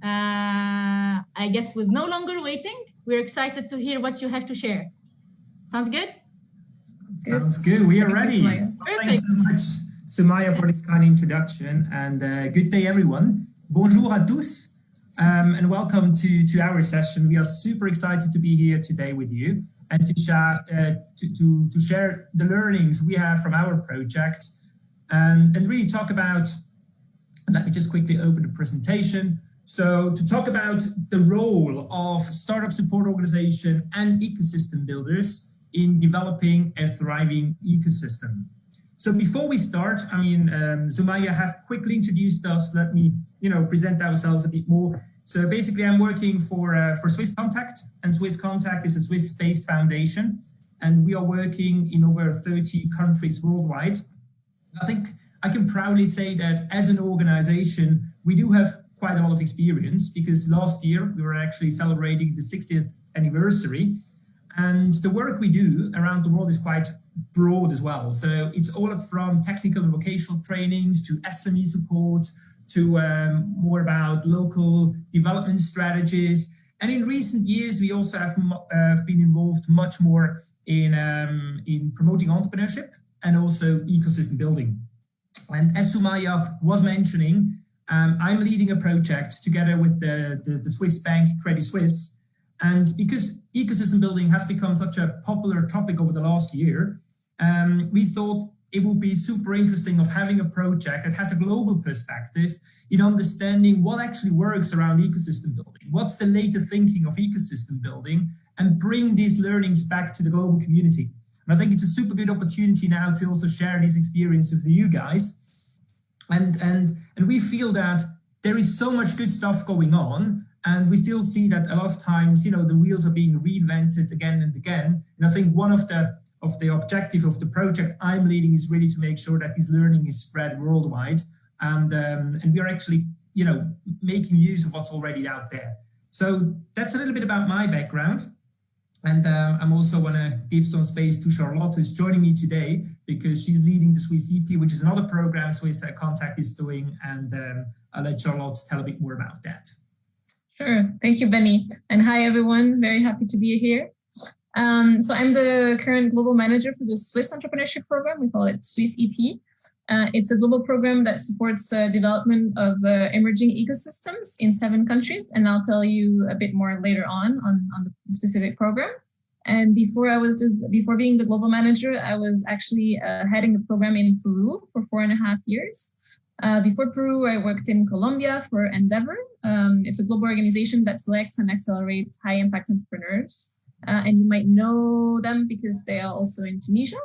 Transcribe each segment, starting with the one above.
I guess with no longer waiting, we're excited to hear what you have to share. Sounds good? Sounds good. We are ready. Thanks so much, Sumaya, for this kind introduction, and good day, everyone. Bonjour à tous, and welcome to our session. We are super excited to be here today with you and to share the learnings we have from our project and really talk about, let me just quickly open the presentation. So to talk about the role of startup support organization and ecosystem builders in developing a thriving ecosystem. So before we start, I mean, Sumaya have quickly introduced us. Let me, present ourselves a bit more. So basically, I'm working for Swisscontact, and Swisscontact is a Swiss-based foundation, and we are working in over 30 countries worldwide. I think I can proudly say that as an organization, we do have quite a lot of experience, because last year we were actually celebrating the 60th anniversary, and the work we do around the world is quite broad as well. So it's all up from technical and vocational trainings to SME support to more about local development strategies. And in recent years, we also have been involved much more in promoting entrepreneurship and also ecosystem building. And as Sumaya was mentioning, I'm leading a project together with the Swiss bank Credit Suisse. And because ecosystem building has become such a popular topic over the last year, we thought it would be super interesting of having a project that has a global perspective in understanding what actually works around ecosystem building, what's the latest thinking of ecosystem building, and bring these learnings back to the global community. And I think it's a super good opportunity now to also share these experiences with you guys. And we feel that there is so much good stuff going on, and we still see that a lot of times, the wheels are being reinvented again and again. And I think one of the objective of the project I'm leading is really to make sure that this learning is spread worldwide, and we are actually, making use of what's already out there. So that's a little bit about my background. And I'm also want to give some space to Charlotte, who's joining me today, because she's leading the Swiss EP, which is another program Swisscontact is doing. And I'll let Charlotte tell a bit more about that. Sure. Thank you, Benny. And hi, everyone. Very happy to be here. So I'm the current global manager for the Swiss Entrepreneurship Program. We call it Swiss EP. It's a global program that supports development of emerging ecosystems in 7 countries. And I'll tell you a bit more later on the specific program. And before being the global manager, I was actually heading the program in Peru for 4.5 years. Before Peru, I worked in Colombia for Endeavor. It's a global organization that selects and accelerates high-impact entrepreneurs. And you might know them because they are also in Tunisia.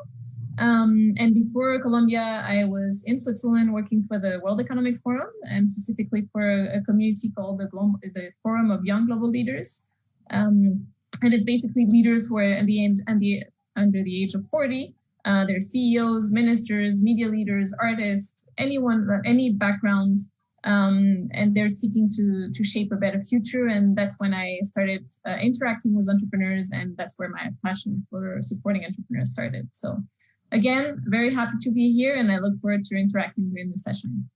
And before Colombia, I was in Switzerland working for the World Economic Forum, and specifically for a community called the Forum of Young Global Leaders. And it's basically leaders who are under the age of 40. They're CEOs, ministers, media leaders, artists, any background. And they're seeking to shape a better future. And that's when I started interacting with entrepreneurs, and that's where my passion for supporting entrepreneurs started. So again, very happy to be here, and I look forward to interacting during the session.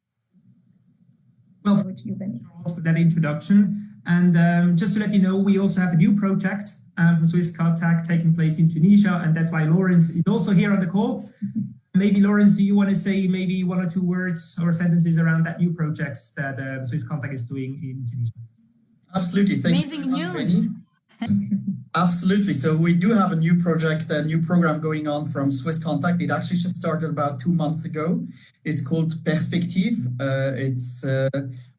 Well, thank you, Benny, for that introduction. And just to let you know, we also have a new project from Swisscontact taking place in Tunisia, and that's why Lawrence is also here on the call. Maybe, Lawrence, do you want to say maybe 1 or 2 words or sentences around that new project that Swisscontact is doing in Tunisia? Absolutely. Amazing news. Absolutely. So we do have a new project, a new program going on from Swisscontact. It actually just started about 2 months ago. It's called Perspective. It's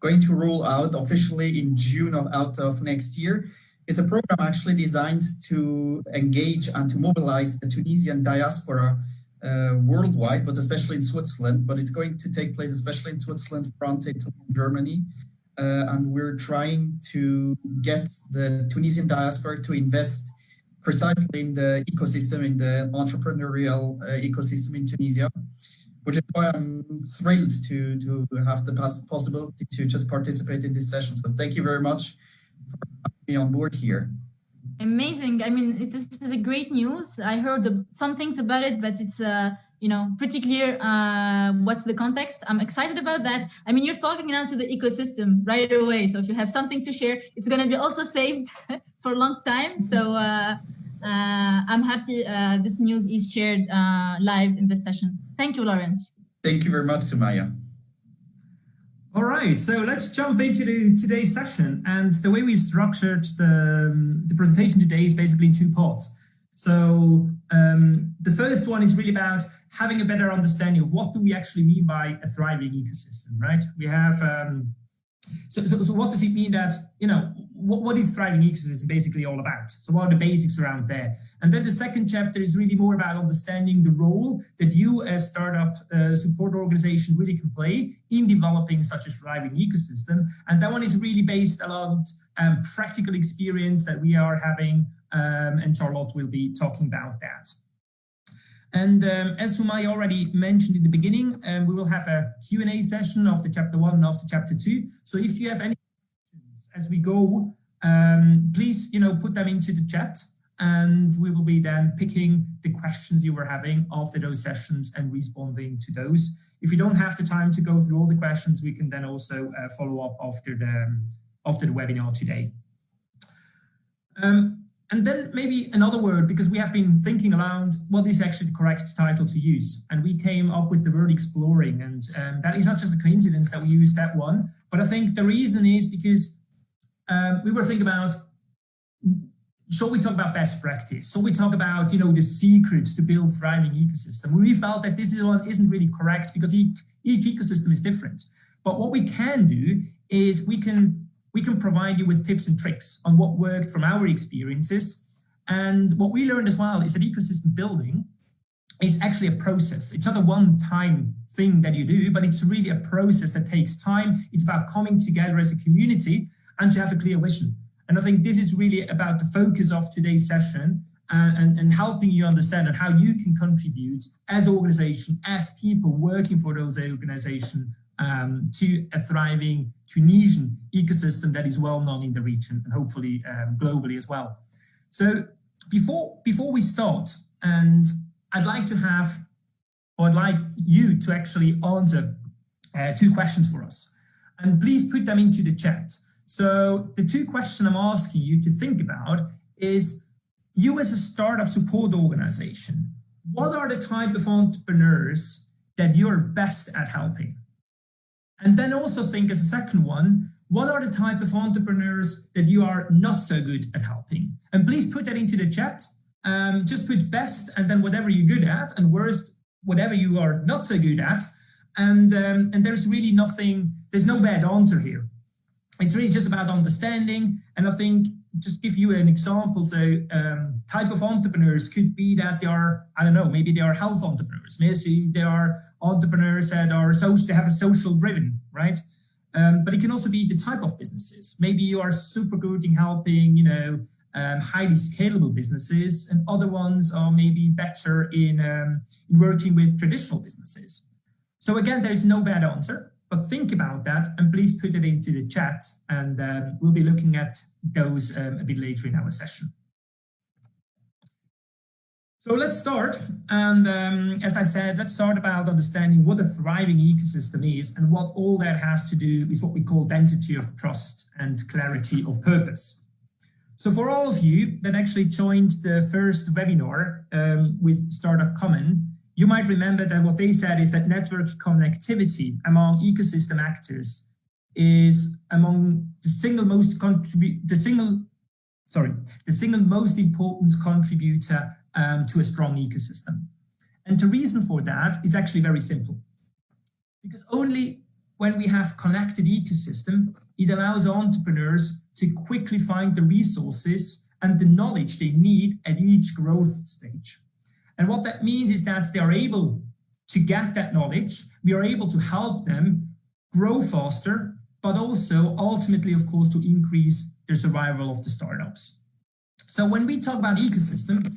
going to roll out officially in June out of next year. It's a program actually designed to engage and to mobilize the Tunisian diaspora worldwide, but especially in Switzerland. But it's going to take place especially in Switzerland, France, Italy, Germany. And we're trying to get the Tunisian diaspora to invest precisely in the ecosystem, in the entrepreneurial ecosystem in Tunisia, which is why I'm thrilled to have the possibility to just participate in this session. So thank you very much for having me on board here. Amazing. I mean, this is a great news. I heard some things about it, but it's pretty clear what's the context. I'm excited about that. I mean, you're talking now to the ecosystem right away. So if you have something to share, it's going to be also saved for a long time. So I'm happy this news is shared live in this session. Thank you, Lawrence. Thank you very much, Sumaya. All right, so let's jump into today's session. And the way we structured the presentation today is basically in two parts. So the first one is really about having a better understanding of what do we actually mean by a thriving ecosystem, right? We have, so what does it mean that, what is thriving ecosystem basically all about? So what are the basics around there? And then the second chapter is really more about understanding the role that you as startup support organization really can play in developing such a thriving ecosystem. And that one is really based on practical experience that we are having, and Charlotte will be talking about that. And as Sumaya already mentioned in the beginning, we will have a Q&A session after chapter 1 and after chapter 2. So if you have any questions as we go, please, put them into the chat, and we will be then picking the questions you were having after those sessions and responding to those. If you don't have the time to go through all the questions, we can then also follow up after the webinar today. And then maybe another word, because we have been thinking around what is actually the correct title to use. And we came up with the word exploring. And that is not just a coincidence that we used that one. But I think the reason is because we were thinking about, shall we talk about best practice? So we talk about, the secrets to build thriving ecosystem. We felt that this one isn't really correct because each ecosystem is different. But what we can do is we can provide you with tips and tricks on what worked from our experiences. And what we learned as well is that ecosystem building is actually a process. It's not a one-time thing that you do, but it's really a process that takes time. It's about coming together as a community and to have a clear vision. And I think this is really about the focus of today's session and helping you understand and how you can contribute as an organization, as people working for those organizations, to a thriving Tunisian ecosystem that is well known in the region and hopefully globally as well. So before we start, and I'd like you to actually answer 2 questions for us, and please put them into the chat. So the 2 questions I'm asking you to think about is, you as a startup support organization, what are the type of entrepreneurs that you're best at helping? And then also think as a second one, what are the type of entrepreneurs that you are not so good at helping? And please put that into the chat. Just put best and then whatever you're good at, and worst, whatever you are not so good at. And there's really nothing, there's no bad answer here. It's really just about understanding. And I think, just give you an example. So type of entrepreneurs could be that they are, I don't know, maybe they are health entrepreneurs. Maybe they are entrepreneurs that are they have a social driven, right? But it can also be the type of businesses. Maybe you are super good in helping, highly scalable businesses, and other ones are maybe better in working with traditional businesses. So again, there is no bad answer. But think about that and please put it into the chat, and we'll be looking at those a bit later in our session. So let's start. And as I said, let's start about understanding what a thriving ecosystem is, and what all that has to do is what we call density of trust and clarity of purpose. So for all of you that actually joined the first webinar with Startup Common, you might remember that what they said is that network connectivity among ecosystem actors is among the single most important contributor to a strong ecosystem. And the reason for that is actually very simple. Because only when we have connected ecosystem, it allows entrepreneurs to quickly find the resources and the knowledge they need at each growth stage. And what that means is that they are able to get that knowledge. We are able to help them grow faster, but also ultimately, of course, to increase their survival of the startups. So when we talk about ecosystem,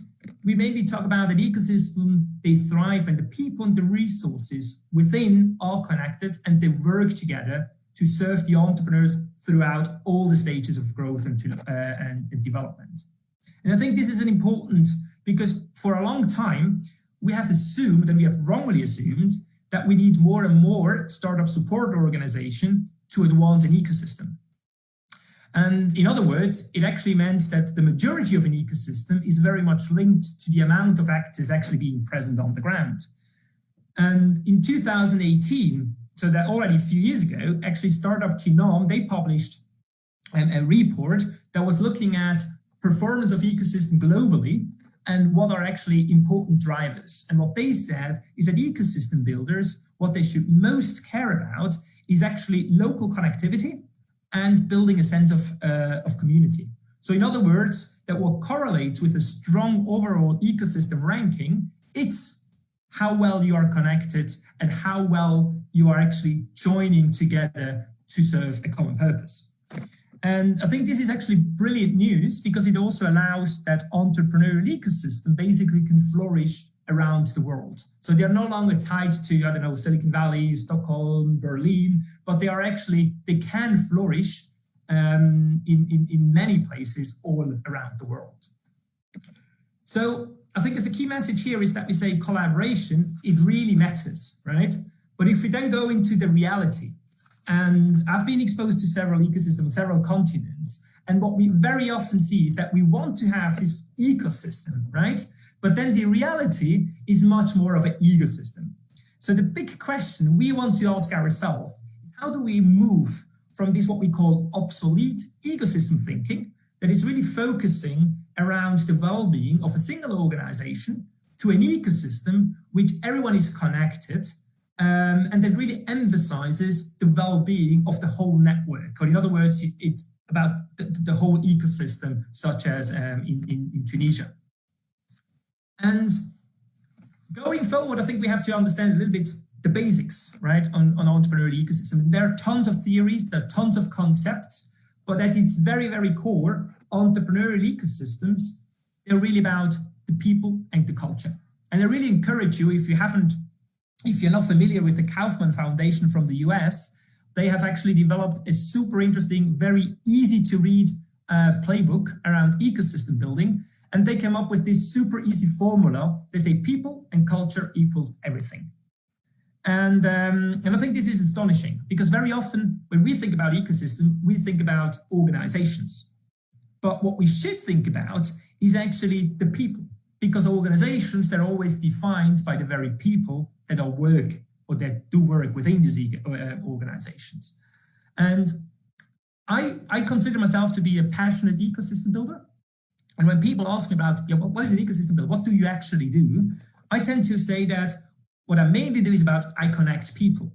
we mainly talk about an ecosystem, they thrive, and the people and the resources within are connected, and they work together to serve the entrepreneurs throughout all the stages of growth and development. And I think this is an important, because for a long time, we have assumed, and we have wrongly assumed, that we need more and more startup support organization to advance an ecosystem. And in other words, it actually meant that the majority of an ecosystem is very much linked to the amount of actors actually being present on the ground. And in 2018, so that already a few years ago, actually Startup Genome, they published a report that was looking at performance of ecosystem globally and what are actually important drivers. And what they said is that ecosystem builders, what they should most care about is actually local connectivity and building a sense of community. So in other words, that what correlates with a strong overall ecosystem ranking, it's how well you are connected and how well you are actually joining together to serve a common purpose. And I think this is actually brilliant news because it also allows that entrepreneurial ecosystem basically can flourish around the world. So they are no longer tied to, I don't know, Silicon Valley, Stockholm, Berlin, but they can flourish in many places all around the world. So I think as a key message here is that we say collaboration, it really matters, right? But if we then go into the reality, and I've been exposed to several ecosystems, several continents, and what we very often see is that we want to have this ecosystem, right? But then the reality is much more of an ecosystem. So the big question we want to ask ourselves is how do we move from this what we call obsolete ecosystem thinking that is really focusing around the well-being of a single organization to an ecosystem which everyone is connected and that really emphasizes the well-being of the whole network. Or in other words, it's about the whole ecosystem, such as in Tunisia. And going forward, I think we have to understand a little bit the basics, right, on entrepreneurial ecosystem. There are tons of theories, there are tons of concepts, but at its very, very core, entrepreneurial ecosystems, they're really about the people and the culture. And I really encourage you, if you're not familiar with the Kaufman Foundation from the US, they have actually developed a super interesting, very easy to read playbook around ecosystem building. And they came up with this super easy formula. They say people and culture equals everything. And I think this is astonishing because very often when we think about ecosystem, we think about organizations. But what we should think about is actually the people, because organizations, they're always defined by the very people that are work or that do work within these organizations. And I consider myself to be a passionate ecosystem builder. And when people ask me about, yeah, what is an ecosystem builder? What do you actually do? I tend to say that what I mainly do is about I connect people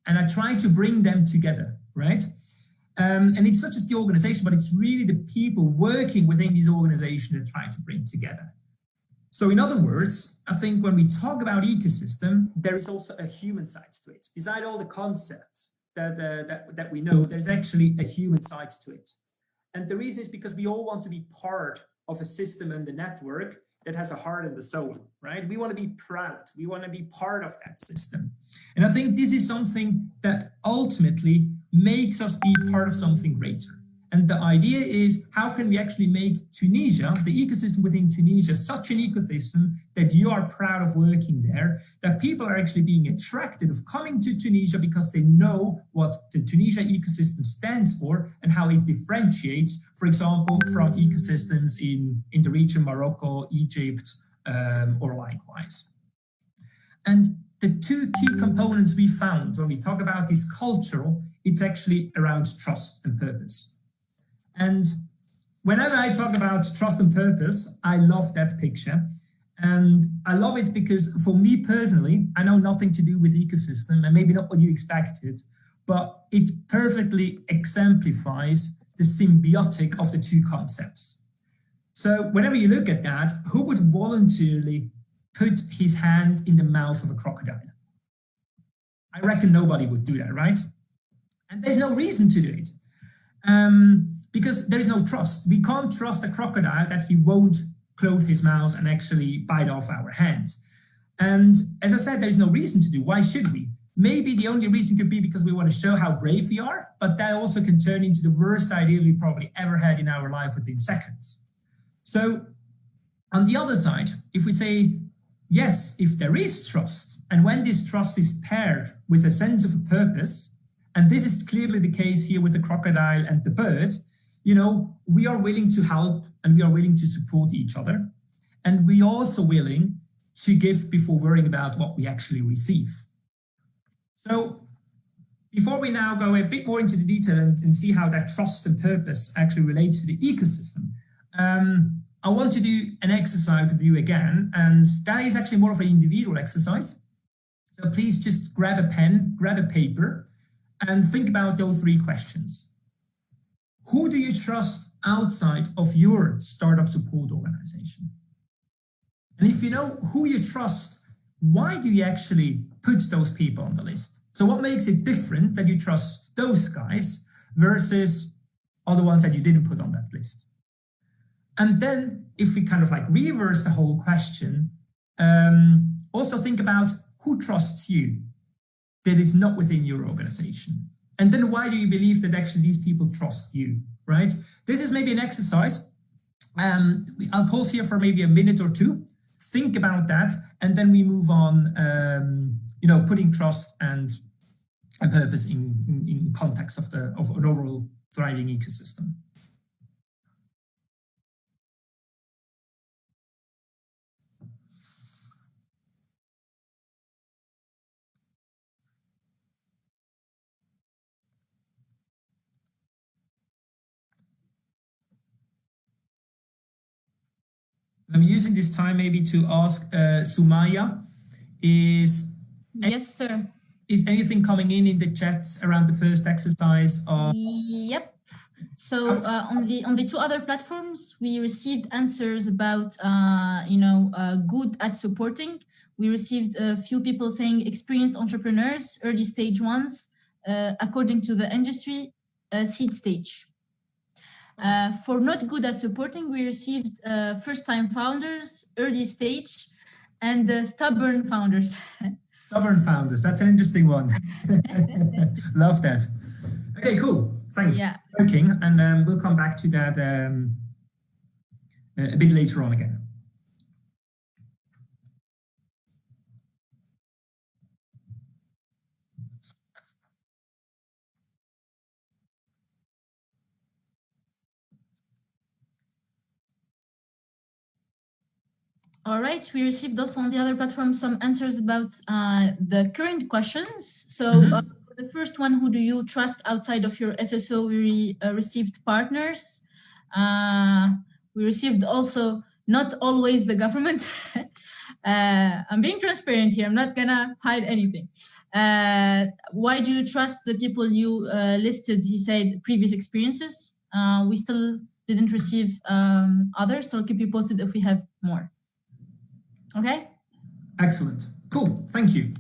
and I try to bring them together, right? And it's not just the organization, but it's really the people working within these organizations that try to bring together. So in other words, I think when we talk about ecosystem, there is also a human side to it. Beside all the concepts that we know, there's actually a human side to it. And the reason is because we all want to be part of a system and the network that has a heart and a soul, right? We want to be proud. We want to be part of that system. And I think this is something that ultimately makes us be part of something greater. And the idea is, how can we actually make Tunisia, the ecosystem within Tunisia, such an ecosystem that you are proud of working there, that people are actually being attracted of coming to Tunisia because they know what the Tunisia ecosystem stands for and how it differentiates, for example, from ecosystems in the region, Morocco, Egypt, or likewise. And the two key components we found when we talk about this cultural, it's actually around trust and purpose. And whenever I talk about trust and purpose, I love that picture. And I love it because for me personally, I know nothing to do with ecosystem and maybe not what you expected, but it perfectly exemplifies the symbiotic of the two concepts. So whenever you look at that, who would voluntarily put his hand in the mouth of a crocodile? I reckon nobody would do that, right? And there's no reason to do it. Because there is no trust. We can't trust a crocodile that he won't close his mouth and actually bite off our hands. And as I said, there is no reason to do. Why should we? Maybe the only reason could be because we want to show how brave we are, but that also can turn into the worst idea we probably ever had in our life within seconds. So on the other side, if we say yes, if there is trust, and when this trust is paired with a sense of purpose, and this is clearly the case here with the crocodile and the bird, you know, we are willing to help and we are willing to support each other. And we are also willing to give before worrying about what we actually receive. So before we now go a bit more into the detail and see how that trust and purpose actually relates to the ecosystem, I want to do an exercise with you again, and that is actually more of an individual exercise. So please just grab a pen, grab a paper, and think about those 3 questions. Who do you trust outside of your startup support organization? And if you know who you trust, why do you actually put those people on the list? So what makes it different that you trust those guys versus other ones that you didn't put on that list? And then if we kind of like reverse the whole question, also think about who trusts you that is not within your organization. And then why do you believe that actually these people trust you, right? This is maybe an exercise. I'll pause here for maybe a minute or 2. Think about that, and then we move on, you know, putting trust and purpose in context of an overall thriving ecosystem. I'm using this time maybe to ask Sumaya, yes, sir. Is anything coming in the chats around the first exercise? Yep. So on the 2 other platforms, we received answers about good at supporting. We received a few people saying experienced entrepreneurs, early stage ones, according to the industry, seed stage. For not good at supporting, we received first-time founders, early stage, and stubborn founders. Stubborn founders, that's an interesting one. Love that. Okay, cool. Thanks for working, and we'll come back to that a bit later on again. All right, we received also on the other platform some answers about the current questions. So for the first one, who do you trust outside of your SSO? We received partners. We received also not always the government. I'm being transparent here. I'm not gonna hide anything. Why do you trust the people you listed? He said previous experiences. We still didn't receive others, so I'll keep you posted if we have more. Okay. Excellent. Cool. Thank you.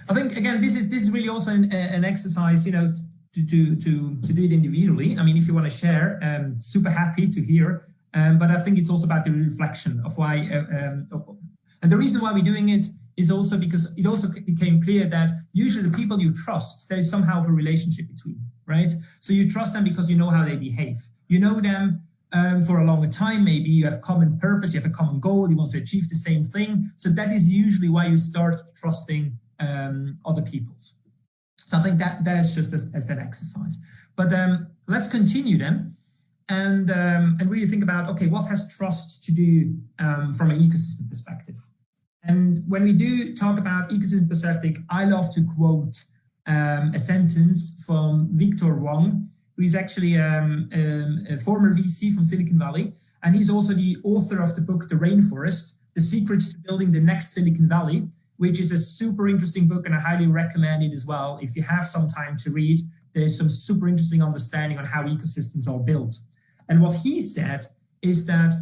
I think again, this is really also an exercise, you know, to do it individually. I mean, if you want to share, super happy to hear. But I think it's also about the reflection of why. And the reason why we're doing it is also because it also became clear that usually the people you trust, there is somehow a relationship between, right? So you trust them because you know how they behave. You know them. For a longer time, maybe you have common purpose, you have a common goal, you want to achieve the same thing. So that is usually why you start trusting other people. So I think that's just as that exercise. But let's continue then and really think about, okay, what has trust to do from an ecosystem perspective? And when we do talk about ecosystem perspective, I love to quote a sentence from Victor Wong, who is actually a former VC from Silicon Valley. And he's also the author of the book, The Rainforest, The Secrets to Building the Next Silicon Valley, which is a super interesting book, and I highly recommend it as well. If you have some time to read, there's some super interesting understanding on how ecosystems are built. And what he said is that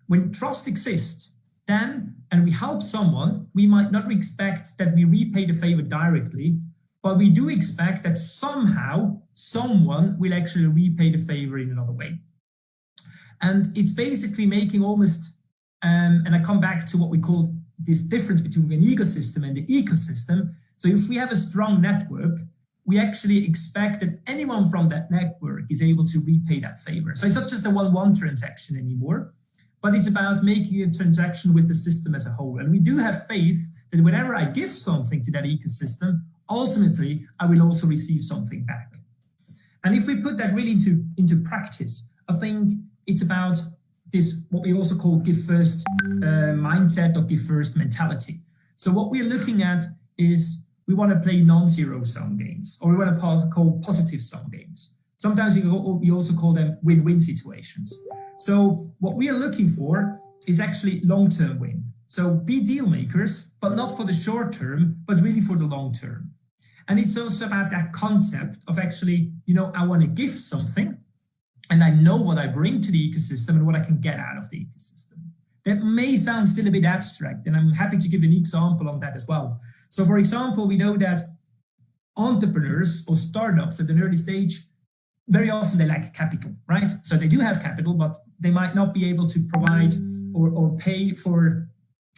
when trust exists, then, and we help someone, we might not expect that we repay the favor directly, but we do expect that somehow someone will actually repay the favor in another way. And it's basically making almost, and I come back to what we call this difference between an ecosystem and the ecosystem. So if we have a strong network, we actually expect that anyone from that network is able to repay that favor. So it's not just a one-on-one transaction anymore, but it's about making a transaction with the system as a whole. And we do have faith that whenever I give something to that ecosystem, ultimately, I will also receive something back. And if we put that really into practice, I think it's about this, what we also call give first mindset or give first mentality. So what we're looking at is we want to play non-zero sum games, or we want to call positive sum games. Sometimes we also call them win-win situations. So what we are looking for is actually long-term win. So be deal makers, but not for the short term, but really for the long term. And it's also about that concept of actually, I want to give something and I know what I bring to the ecosystem and what I can get out of the ecosystem. That may sound still a bit abstract, and I'm happy to give an example on that as well. So for example, we know that entrepreneurs or startups at an early stage, very often they lack capital, right? So they do have capital, but they might not be able to provide or pay for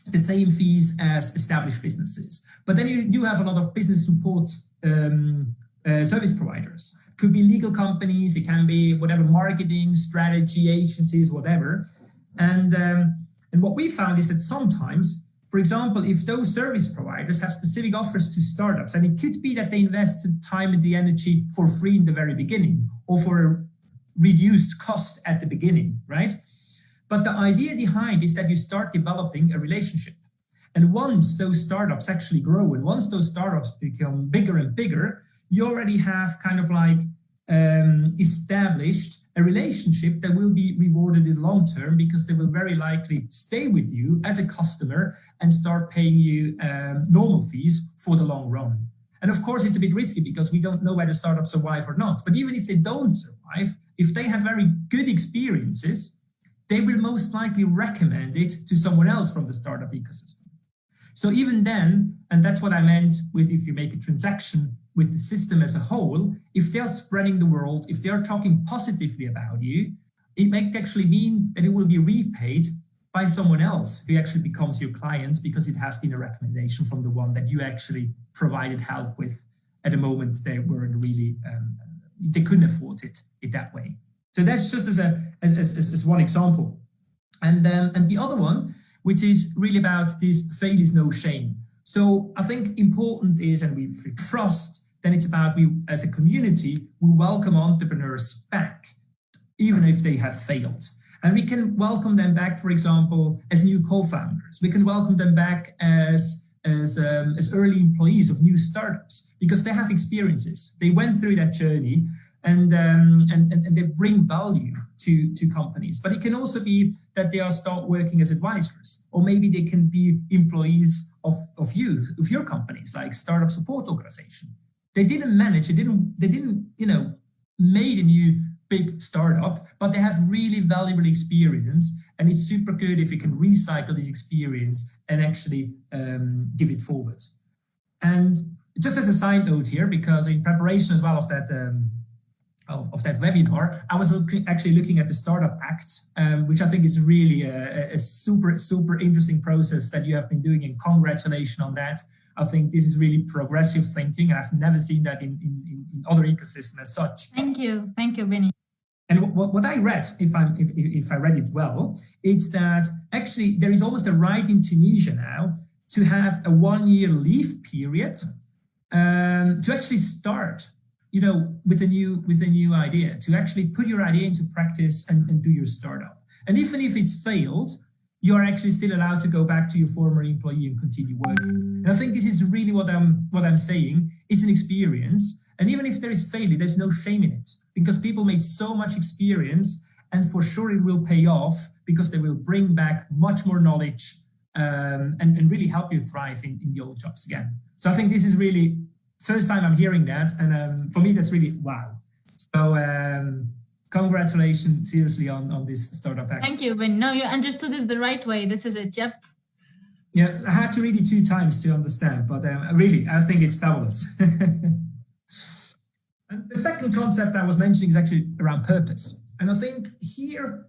the same fees as established businesses. But then you do have a lot of business support service providers. It could be legal companies, it can be whatever, marketing, strategy, agencies, whatever. And what we found is that sometimes, for example, if those service providers have specific offers to startups, and it could be that they invested time and the energy for free in the very beginning or for a reduced cost at the beginning, right? But the idea behind is that you start developing a relationship. And once those startups actually grow and once those startups become bigger and bigger, you already have kind of like established a relationship that will be rewarded in long term, because they will very likely stay with you as a customer and start paying you normal fees for the long run. And of course, it's a bit risky because we don't know whether startups survive or not. But even if they don't survive, if they had very good experiences, they will most likely recommend it to someone else from the startup ecosystem. So even then, and that's what I meant with if you make a transaction with the system as a whole, if they're spreading the word, if they're talking positively about you, it may actually mean that it will be repaid by someone else who actually becomes your client because it has been a recommendation from the one that you actually provided help with at the moment they weren't really, they couldn't afford it that way. So that's just as one example. And the other one, which is really about this fail is no shame. So I think important is, and if we trust, then it's about we as a community, we welcome entrepreneurs back, even if they have failed. And we can welcome them back, for example, as new co-founders. We can welcome them back as early employees of new startups, because they have experiences. They went through that journey and they bring value to companies. But it can also be that they start working as advisors, or maybe they can be employees of your companies, like startup support organization. They didn't manage, they didn't made a new big startup, but they have really valuable experience, and it's super good if you can recycle this experience and actually give it forward. And just as a side note here, because in preparation as well of that webinar, I was actually looking at the Startup Act, which I think is really a super interesting process that you have been doing, and congratulations on that. I think this is really progressive thinking. I've never seen that in other ecosystems as such. Thank you, Benny. And what I read, if I read it well, it's that actually there is almost a right in Tunisia now to have a 1-year leave period to actually start, with a new idea, to actually put your idea into practice and do your startup. And even if it's failed, you are actually still allowed to go back to your former employee and continue working. And I think this is really what I'm saying. It's an experience. And even if there is failure, there's no shame in it, because people made so much experience, and for sure it will pay off, because they will bring back much more knowledge and really help you thrive in the old jobs again. So I think this is really first time I'm hearing that. And for me, that's really wow. So congratulations, seriously, on this startup act. Thank you, Ben. No, you understood it the right way. This is it. Yep. Yeah, I had to read it 2 times to understand, but really, I think it's fabulous. And the second concept I was mentioning is actually around purpose. And I think here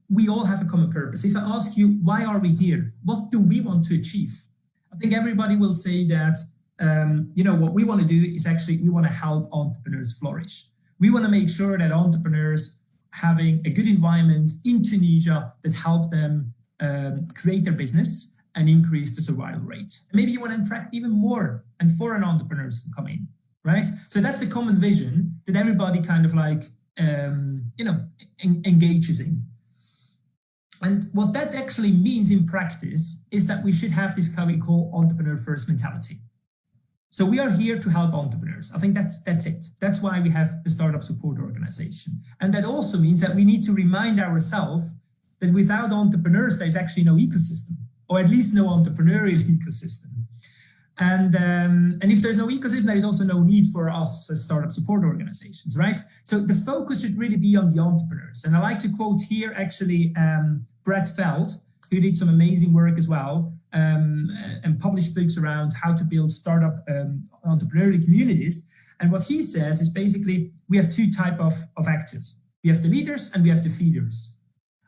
we all have a common purpose. If I ask you, why are we here? What do we want to achieve? I think everybody will say that, what we want to do is actually, we want to help entrepreneurs flourish. We want to make sure that entrepreneurs having a good environment in Tunisia that help them create their business and increase the survival rate. Maybe you want to attract even more and foreign entrepreneurs to come in, right? So that's the common vision that everybody kind of like, engages in. And what that actually means in practice is that we should have this, how we call, entrepreneur first mentality. So we are here to help entrepreneurs. I think that's it. That's why we have a startup support organization. And that also means that we need to remind ourselves that without entrepreneurs, there's actually no ecosystem, or at least no entrepreneurial ecosystem. And if there's no ecosystem, there is also no need for us as startup support organizations, right? So the focus should really be on the entrepreneurs. And I like to quote here actually Brett Feld, who did some amazing work as well, and published books around how to build startup entrepreneurial communities. And what he says is basically, we have two types of actors. We have the leaders and we have the feeders.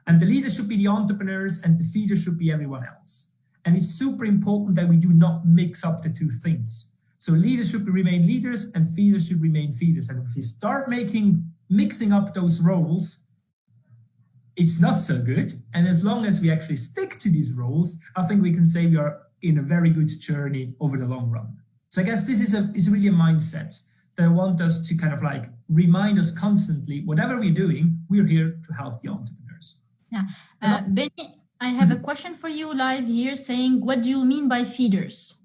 And the leaders should be the entrepreneurs and the feeders should be everyone else. And it's super important that we do not mix up the two things. So leaders should remain leaders and feeders should remain feeders. And if we start mixing up those roles, it's not so good. And as long as we actually stick to these roles, I think we can say we are in a very good journey over the long run. So I guess this is really a mindset that I want us to kind of like remind us constantly, whatever we're doing, we're here to help the entrepreneurs. Yeah. Benny, I have a question for you live here saying, what do you mean by feeders?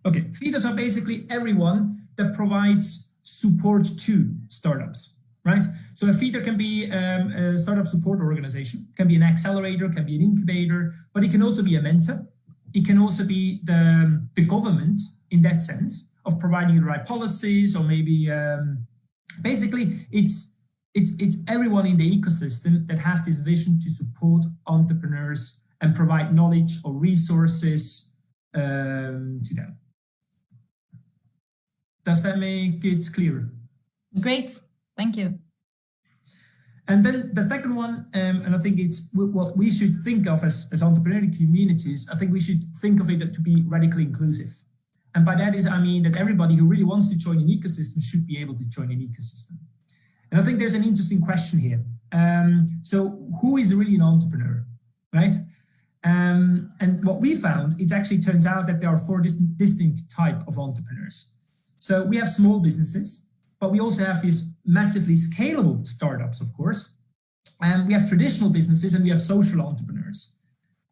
Okay, feeders are basically everyone that provides support to startups, right? So a feeder can be a startup support organization, can be an accelerator, can be an incubator, but it can also be a mentor. It can also be the government in that sense of providing the right policies, or maybe basically it's everyone in the ecosystem that has this vision to support entrepreneurs and provide knowledge or resources to them. Does that make it clearer? Great, thank you. And then the second one, and I think it's what we should think of as entrepreneurial communities, I think we should think of it to be radically inclusive. And by that I mean that everybody who really wants to join an ecosystem should be able to join an ecosystem. And I think there's an interesting question here. So who is really an entrepreneur, right? And what we found, it actually turns out that there are four distinct types of entrepreneurs. So we have small businesses, but we also have these massively scalable startups, of course. And we have traditional businesses and we have social entrepreneurs.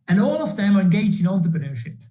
And all of them are engaged in entrepreneurship.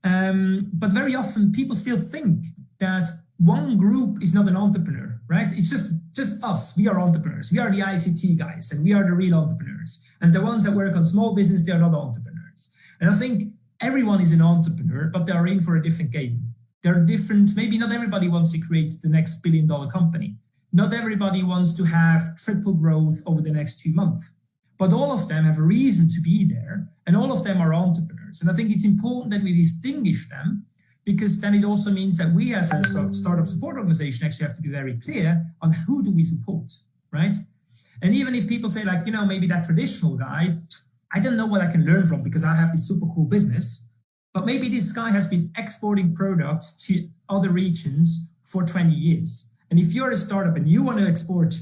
But very often people still think that one group is not an entrepreneur, right? It's just us. We are entrepreneurs. We are the ICT guys and we are the real entrepreneurs. And the ones that work on small business, they are not entrepreneurs. And I think everyone is an entrepreneur, but they are in for a different game. They're different. Maybe not everybody wants to create the next billion-dollar company. Not everybody wants to have triple growth over the next 2 months. But all of them have a reason to be there, and all of them are entrepreneurs. And I think it's important that we distinguish them, because then it also means that we as a startup support organization actually have to be very clear on who do we support, right? And even if people say like, maybe that traditional guy, I don't know what I can learn from because I have this super cool business, but maybe this guy has been exporting products to other regions for 20 years. And if you're a startup and you want to export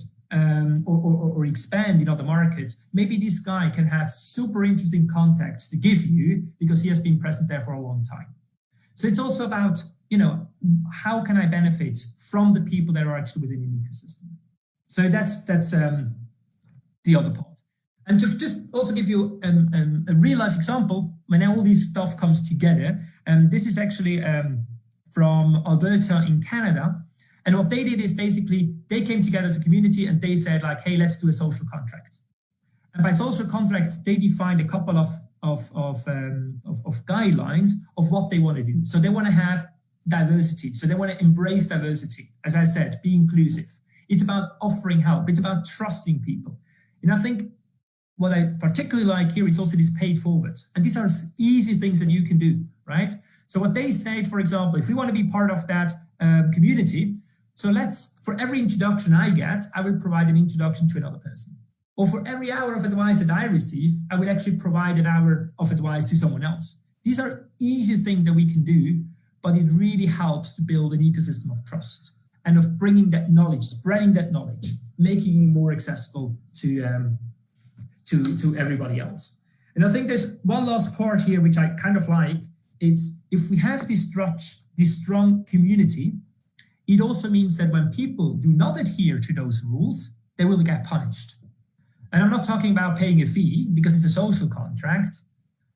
or expand in other markets, maybe this guy can have super interesting contacts to give you because he has been present there for a long time. So it's also about, how can I benefit from the people that are actually within an ecosystem? So that's the other part. And to just also give you a real life example, when all this stuff comes together, and this is actually from Alberta in Canada. And what they did is basically they came together as a community and they said like, hey, let's do a social contract. And by social contract, they defined a couple of guidelines of what they want to do. So they want to have diversity. So they want to embrace diversity. As I said, be inclusive. It's about offering help. It's about trusting people. And I think what I particularly like here, it's also this paid forward. And these are easy things that you can do, right? So what they said, for example, if we want to be part of that community, so for every introduction I get, I will provide an introduction to another person. Or for every hour of advice that I receive, I will actually provide an hour of advice to someone else. These are easy things that we can do, but it really helps to build an ecosystem of trust and of bringing that knowledge, spreading that knowledge. making it more accessible to everybody else. And I think there's one last part here, which I kind of like. It's if we have this strong community, it also means that when people do not adhere to those rules, they will get punished. And I'm not talking about paying a fee because it's a social contract,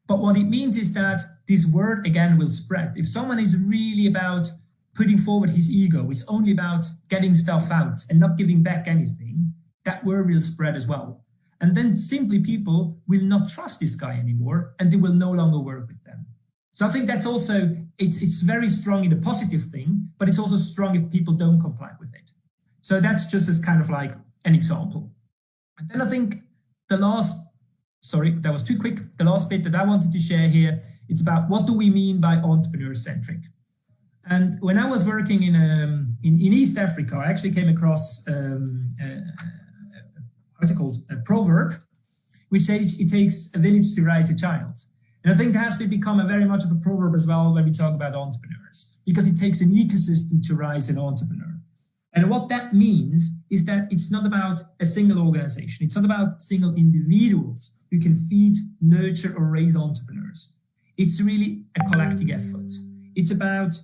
but what it means is that this word again will spread. If someone is really about putting forward his ego, is only about getting stuff out and not giving back anything, that word will spread as well. And then simply people will not trust this guy anymore and they will no longer work with them. So I think that's also, it's very strong in a positive thing, but it's also strong if people don't comply with it. So that's just as kind of like an example. And then I think the last, sorry, that was too quick. The last bit that I wanted to share here, it's about what do we mean by entrepreneur-centric? And when I was working in East Africa, I actually came across, what's it called? A proverb, which says it takes a village to raise a child. And I think that has become a very much of a proverb as well when we talk about entrepreneurs, because it takes an ecosystem to rise an entrepreneur. And what that means is that it's not about a single organization. It's not about single individuals who can feed, nurture, or raise entrepreneurs. It's really a collective effort. It's about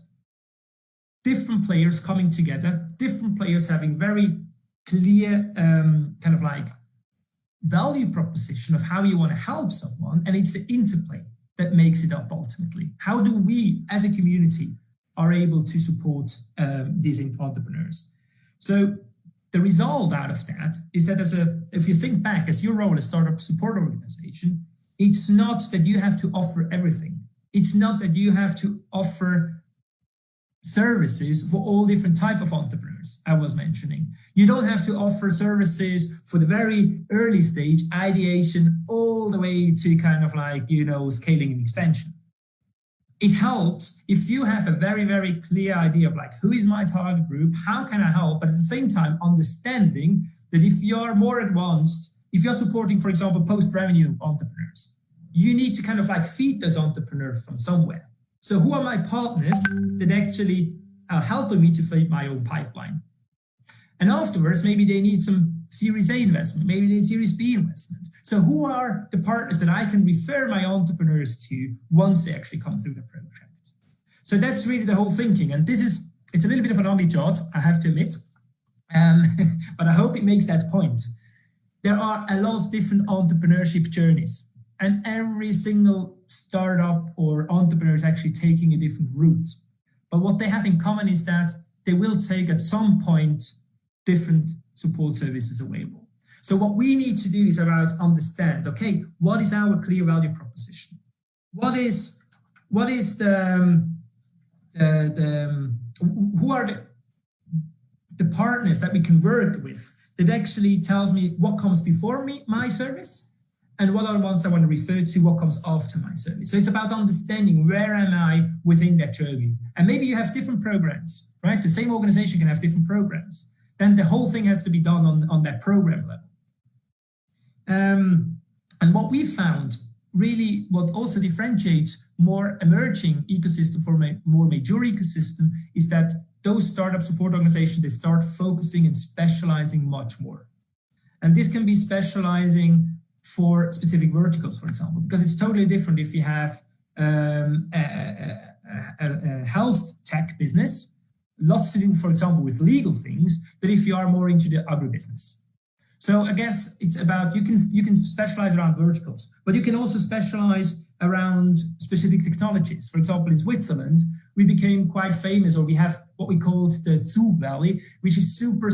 different players coming together, different players having very clear kind of like value proposition of how you want to help someone, and it's the interplay that makes it up ultimately. How do we as a community are able to support these entrepreneurs? So the result out of that is that if you think back as your role as startup support organization, it's not that you have to offer everything. It's not that you have to offer services for all different type of entrepreneurs I was mentioning. You don't have to offer services for the very early stage, ideation, all the way to kind of like, scaling and expansion. It helps if you have a very, very clear idea of like, who is my target group? How can I help? But at the same time, understanding that if you're more advanced, if you're supporting, for example, post-revenue entrepreneurs, you need to kind of like feed those entrepreneurs from somewhere. So who are my partners that actually are helping me to feed my own pipeline? And afterwards, maybe they need some Series A investment, maybe they need Series B investment. So who are the partners that I can refer my entrepreneurs to once they actually come through the project? So that's really the whole thinking. And it's a little bit of an omni-jot, I have to admit, but I hope it makes that point. There are a lot of different entrepreneurship journeys, and every single startup or entrepreneur is actually taking a different route. But what they have in common is that they will take at some point different support services available. So what we need to do is about understand, okay, what is our clear value proposition? Who are the partners that we can work with that actually tells me what comes before my service, and what are the ones I want to refer to, what comes after my service. So it's about understanding where am I within that journey. And maybe you have different programs, right? The same organization can have different programs. Then the whole thing has to be done on that program level. And what we found, really what also differentiates more emerging ecosystem from a more mature ecosystem is that those startup support organizations, they start focusing and specializing much more. And this can be specializing for specific verticals, for example, because it's totally different if you have a health tech business, lots to do, for example, with legal things, than if you are more into the agribusiness. So I guess it's about, you can specialize around verticals, but you can also specialize around specific technologies. For example, in Switzerland, we became quite famous, or we have what we called the Zug Valley, which is super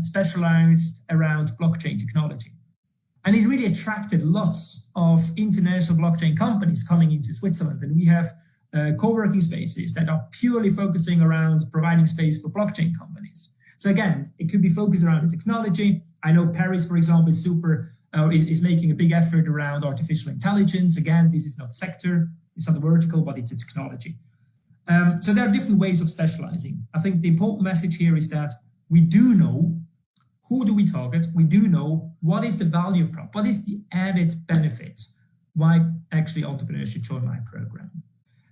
specialized around blockchain technology. And it really attracted lots of international blockchain companies coming into Switzerland. And we have co-working spaces that are purely focusing around providing space for blockchain companies. So again, it could be focused around the technology. I know Paris, for example, is making a big effort around artificial intelligence. Again, this is not sector, it's not a vertical, but it's a technology. So there are different ways of specializing. I think the important message here is that we do know who do we target. We do know what is the value prop, what is the added benefit, why actually entrepreneurs should join my program.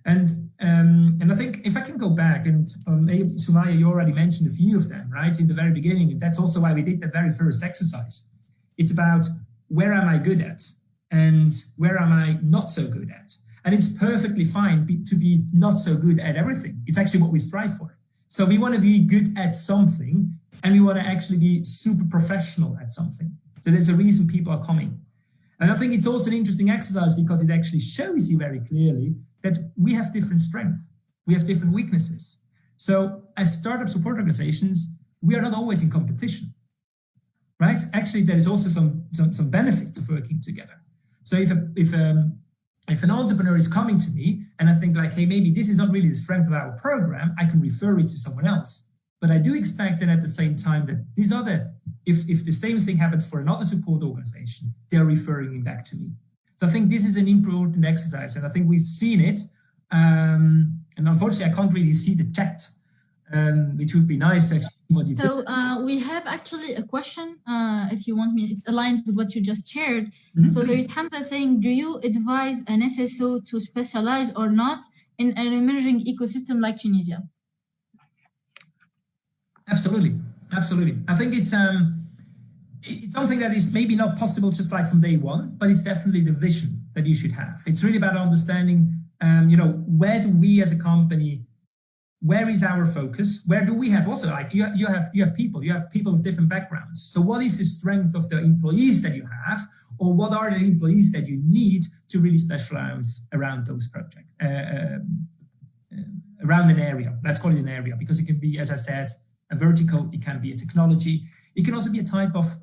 And I think if I can go back, and maybe Sumaya, you already mentioned a few of them, right, in the very beginning, and that's also why we did that very first exercise. It's about where am I good at and where am I not so good at? And it's perfectly fine to be not so good at everything. It's actually what we strive for. So we want to be good at something, and we want to actually be super professional at something. So there's a reason people are coming. And I think it's also an interesting exercise because it actually shows you very clearly that we have different strengths. We have different weaknesses. So as startup support organizations, we are not always in competition, right? Actually, there is also some benefits of working together. So if an entrepreneur is coming to me and I think like, hey, maybe this is not really the strength of our program, I can refer it to someone else. But I do expect that at the same time that these other, if the same thing happens for another support organization, they're referring it back to me. So I think this is an important exercise, and I think we've seen it. And unfortunately, I can't really see the chat, which would be nice to actually see what you did. We have actually a question, if you want me, it's aligned with what you just shared. So Please. there is Hamza saying, do you advise an SSO to specialize or not in an emerging ecosystem like Tunisia? Absolutely, absolutely. I think it's something that is maybe not possible just like from day one, but it's definitely the vision that you should have. It's really about understanding, where do we as a company, where is our focus? Where do we have also like you have people with different backgrounds. So what is the strength of the employees that you have, or what are the employees that you need to really specialize around those projects, around an area? Let's call it an area because it can be, as I said, a vertical. It can be a technology. It can also be a type of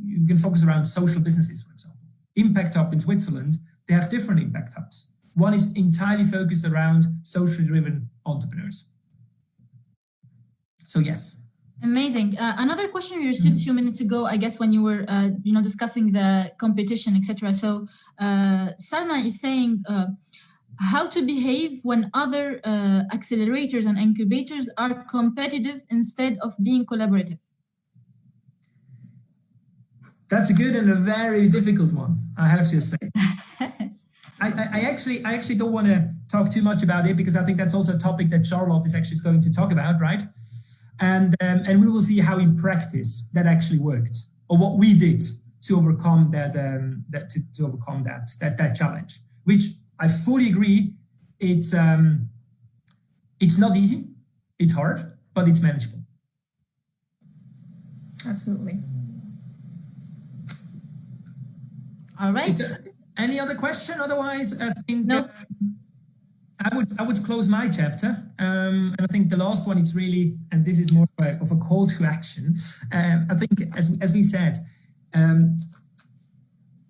you can focus around social businesses, for example. Impact Hub in Switzerland, they have different impact hubs. One is entirely focused around socially driven entrepreneurs. So yes. Amazing. Another question we received a few minutes ago, I guess, when you were discussing the competition, etc. So Salma is saying how to behave when other accelerators and incubators are competitive instead of being collaborative. That's a good and a very difficult one, I have to say. I actually don't want to talk too much about it because I think that's also a topic that Charlotte is actually going to talk about, right? And we will see how in practice that actually worked, or what we did to overcome that challenge. Which I fully agree. It's not easy. It's hard, but it's manageable. Absolutely. All right. Is there any other question? Otherwise, I think nope. I would close my chapter. And I think the last one is really, and this is more of a call to action. I think, as we said,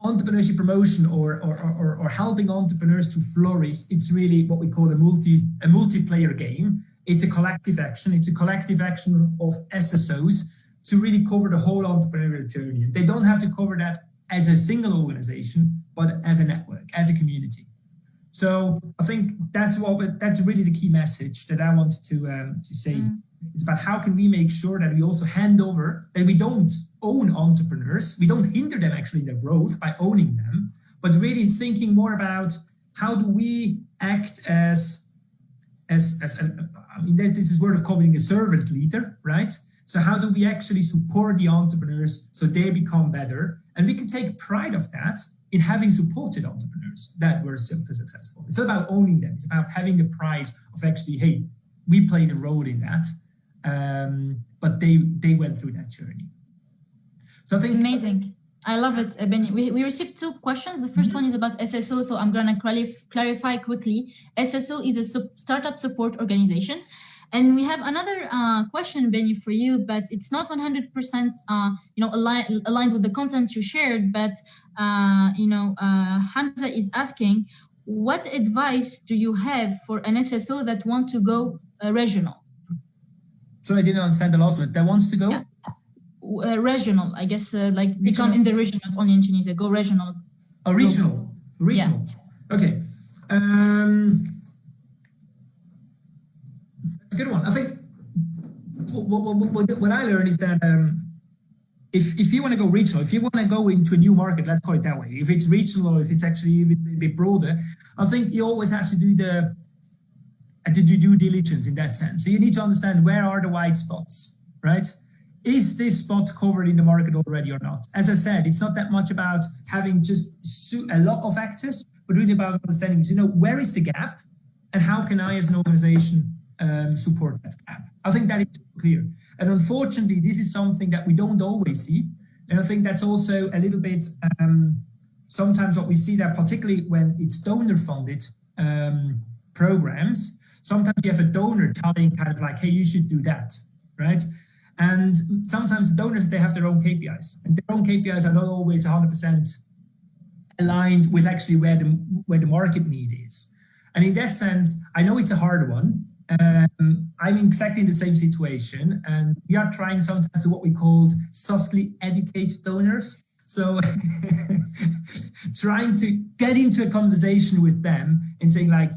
entrepreneurship promotion or helping entrepreneurs to flourish, it's really what we call a multiplayer game. It's a collective action. It's a collective action of SSOs to really cover the whole entrepreneurial journey. They don't have to cover that as a single organization, but as a network, as a community. So I think that's really the key message that I wanted to say. It's about how can we make sure that we also hand over, that we don't own entrepreneurs, we don't hinder them actually in their growth by owning them, but really thinking more about how do we act as I mean, this is word of calling a servant leader, right? So how do we actually support the entrepreneurs so they become better? And we can take pride of that in having supported entrepreneurs that were super successful. It's not about owning them. It's about having the pride of actually, hey, we played a role in that, but they went through that journey. So I think amazing. I love it, Benny. We received two questions. The first one is about SSO, so I'm going to clarify quickly. SSO is a startup support organization. And we have another question, Benny, for you, but it's not 100% aligned with the content you shared. But Hamza is asking, what advice do you have for an SSO that want to go regional? So I didn't understand the last one. That wants to go? Yeah. Regional, I guess, like become in the region, not only in Tunisia, go regional. Oh, regional. Regional. Yeah. Okay. Good one. I think what I learned is that if you want to go regional, if you want to go into a new market, let's call it that way, if it's regional or if it's actually a bit broader, I think you always have to do the due diligence in that sense. So you need to understand where are the white spots, right? Is this spot covered in the market already or not? As I said, it's not that much about having just a lot of actors, but really about understanding, where is the gap and how can I as an organization support that gap? I think that is clear. And unfortunately, this is something that we don't always see. And I think that's also a little bit, sometimes what we see there, particularly when it's donor funded programs, sometimes you have a donor telling kind of like, hey, you should do that, right? And sometimes donors, they have their own KPIs, and their own KPIs are not always 100% aligned with actually where the market need is. And in that sense, I know it's a hard one. I'm exactly in the same situation, and we are trying sometimes to what we called softly educate donors. So trying to get into a conversation with them and saying like,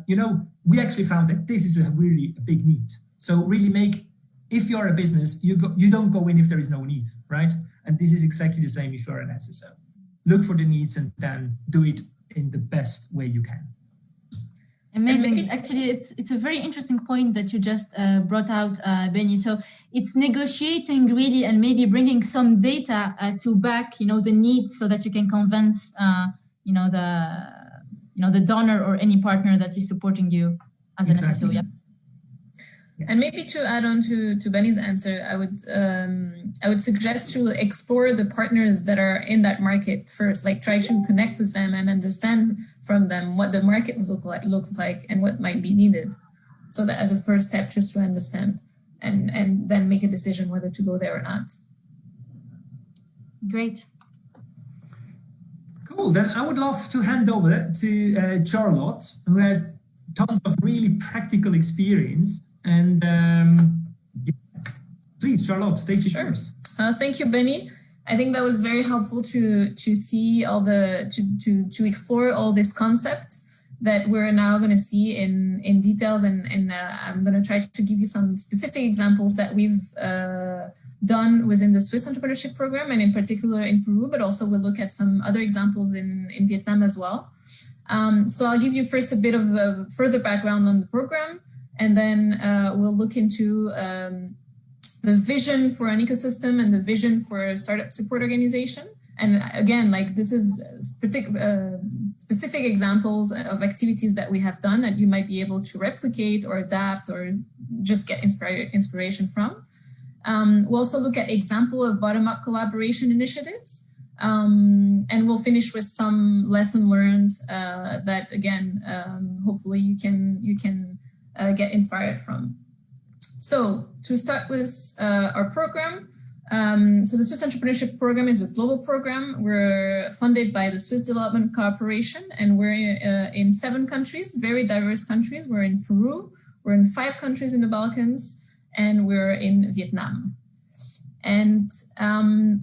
we actually found that this is really a big need. So really if you're a business, you don't go in if there is no need, right? And this is exactly the same if you're an SSO. Look for the needs and then do it in the best way you can. Amazing. Actually, it's a very interesting point that you just brought out, Benny. So it's negotiating really and maybe bringing some data to back, the needs so that you can convince, the donor or any partner that is supporting you as an SSO. Yeah. And maybe to add on to Benny's answer, I would suggest to explore the partners that are in that market first, like try to connect with them and understand from them what the market looks like and what might be needed. So that as a first step, just to understand and then make a decision whether to go there or not. Great. Cool. Then I would love to hand over to Charlotte, who has tons of really practical experience. And please, Charlotte, stage is yours. Thank you, Benny. I think that was very helpful to see all to explore all these concepts that we're now going to see in details, and I'm going to try to give you some specific examples that we've done within the Swiss Entrepreneurship Program, and in particular in Peru, but also we'll look at some other examples in Vietnam as well. So I'll give you first a bit of a further background on the program, and then we'll look into the vision for an ecosystem and the vision for a startup support organization. And again, like this is specific examples of activities that we have done that you might be able to replicate or adapt or just get inspiration from. We'll also look at example of bottom-up collaboration initiatives. And we'll finish with some lesson learned that again, hopefully you can get inspired from. So to start with our program, so the Swiss Entrepreneurship Program is a global program. We're funded by the Swiss Development Cooperation, and we're in 7 countries, very diverse countries. We're in Peru, we're in 5 countries in the Balkans, and we're in Vietnam. And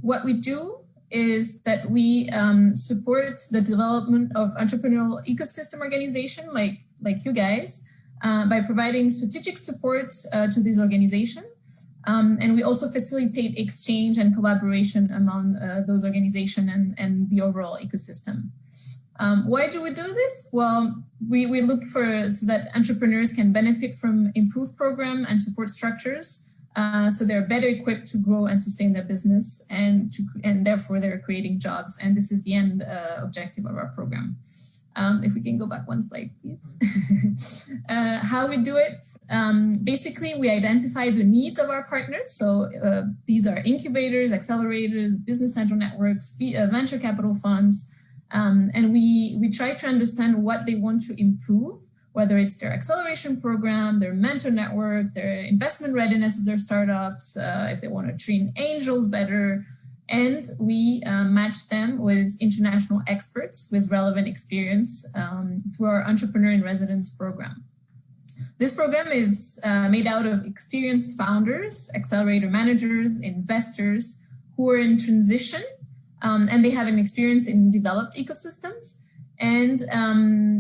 what we do is that we support the development of entrepreneurial ecosystem organization like you guys, by providing strategic support to these organizations. And we also facilitate exchange and collaboration among those organizations and the overall ecosystem. Why do we do this? Well, we look so that entrepreneurs can benefit from improved program and support structures, so they're better equipped to grow and sustain their business, and therefore they're creating jobs. And this is the end objective of our program. If we can go back one slide, please. How we do it, basically we identify the needs of our partners. So these are incubators, accelerators, business central networks, venture capital funds, and we try to understand what they want to improve, whether it's their acceleration program, their mentor network, their investment readiness of their startups, if they want to train angels better. And we match them with international experts with relevant experience through our Entrepreneur in Residence program. This program is made out of experienced founders, accelerator managers, investors who are in transition, and they have an experience in developed ecosystems. And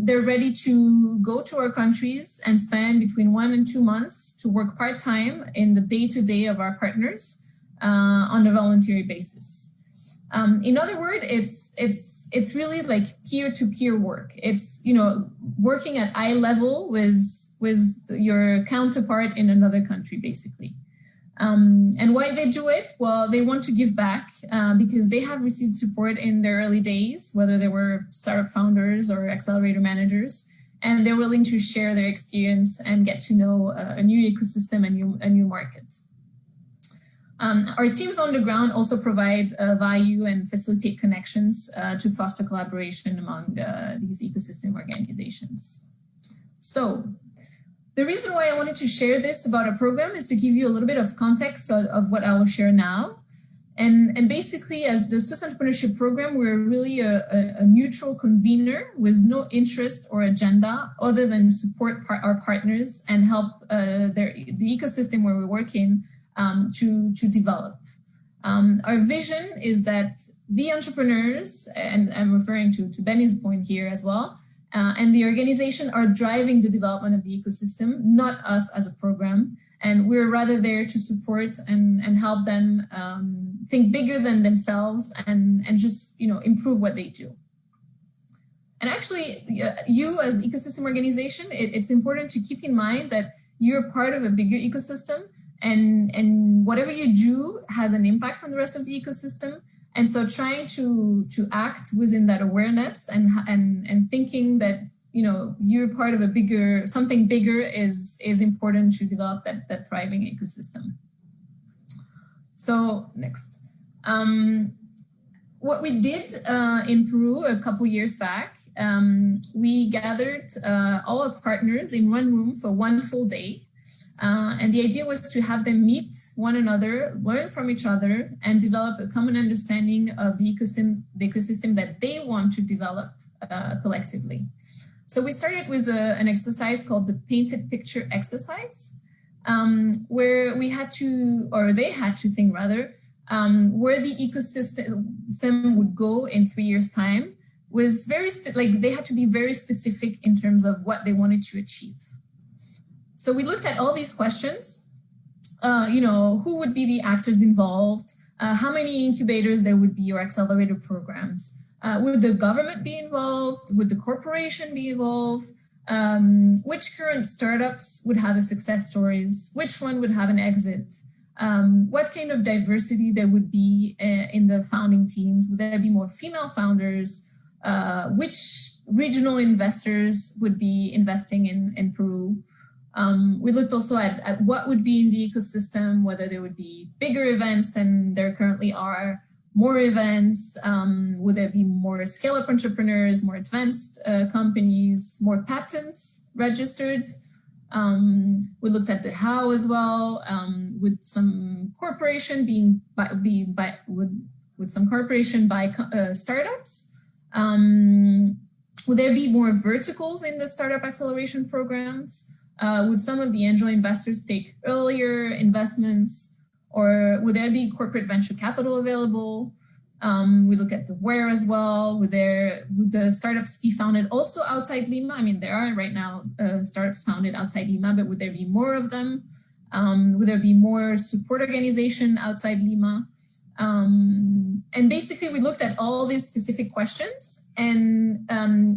they're ready to go to our countries and spend between 1 and 2 months to work part-time in the day-to-day of our partners. on a voluntary basis. In other words, it's really like peer-to-peer work. It's, you know, working at eye level with your counterpart in another country, basically. And why they do it? Well, they want to give back because they have received support in their early days, whether they were startup founders or accelerator managers, and they're willing to share their experience and get to know a new ecosystem and a new market. Our teams on the ground also provide value and facilitate connections to foster collaboration among these ecosystem organizations. So the reason why I wanted to share this about our program is to give you a little bit of context of what I will share now. And basically, as the Swiss Entrepreneurship Program, we're really a neutral convener with no interest or agenda other than support our partners and help the ecosystem where we work in to develop. Our vision is that the entrepreneurs, and I'm referring to Benny's point here as well, and the organization are driving the development of the ecosystem, not us as a program. And we're rather there to support and help them think bigger than themselves and just, you know, improve what they do. And actually, you as ecosystem organization, it's important to keep in mind that you're part of a bigger ecosystem, and whatever you do has an impact on the rest of the ecosystem. And so trying to act within that awareness and thinking that, you know, you're part of a bigger, something bigger is important to develop that thriving ecosystem. So next, what we did in Peru a couple years back, we gathered all our partners in one room for one full day. And the idea was to have them meet one another, learn from each other, and develop a common understanding of the ecosystem that they want to develop collectively. So we started with an exercise called the painted picture exercise, where we had to, or they had to think rather, where the ecosystem would go in 3 years' time. Was very they had to be very specific in terms of what they wanted to achieve. So we looked at all these questions, you know, who would be the actors involved, how many incubators there would be or accelerator programs, would the government be involved, would the corporation be involved, which current startups would have a success stories, which one would have an exit, what kind of diversity there would be in the founding teams, would there be more female founders, which regional investors would be investing in Peru. We looked also at what would be in the ecosystem, whether there would be bigger events than there currently are, more events, would there be more scale-up entrepreneurs, more advanced companies, more patents registered. We looked at the how as well, with some corporation would some corporation buy startups. Would there be more verticals in the startup acceleration programs? Would some of the angel investors take earlier investments, or would there be corporate venture capital available? We look at the where as well. Would the startups be founded also outside Lima? I mean, there are right now startups founded outside Lima, but would there be more of them? Would there be more support organization outside Lima? And basically we looked at all these specific questions, and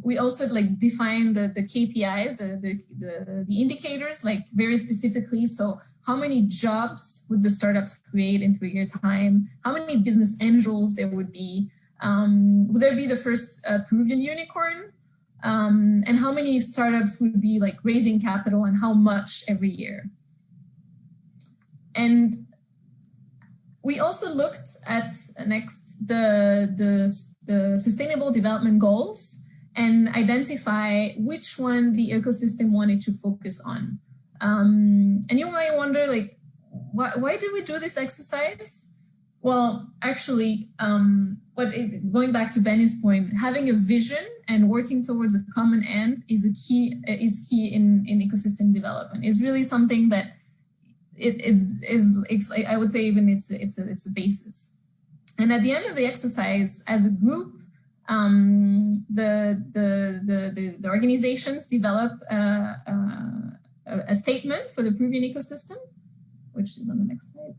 we also like defined the KPIs, the indicators, like very specifically. So how many jobs would the startups create in 3 year time? How many business angels there would be? Would there be the first Peruvian unicorn? And how many startups would be like raising capital, and how much every year? And we also looked at the sustainable development goals and identify which one the ecosystem wanted to focus on. And you might wonder, like, why did we do this exercise? Well, actually, going back to Benny's point, having a vision and working towards a common end is key in ecosystem development. It's really something that it's I would say even it's a basis. And at the end of the exercise, as a group, the organizations develop a statement for the Peruvian ecosystem, which is on the next slide.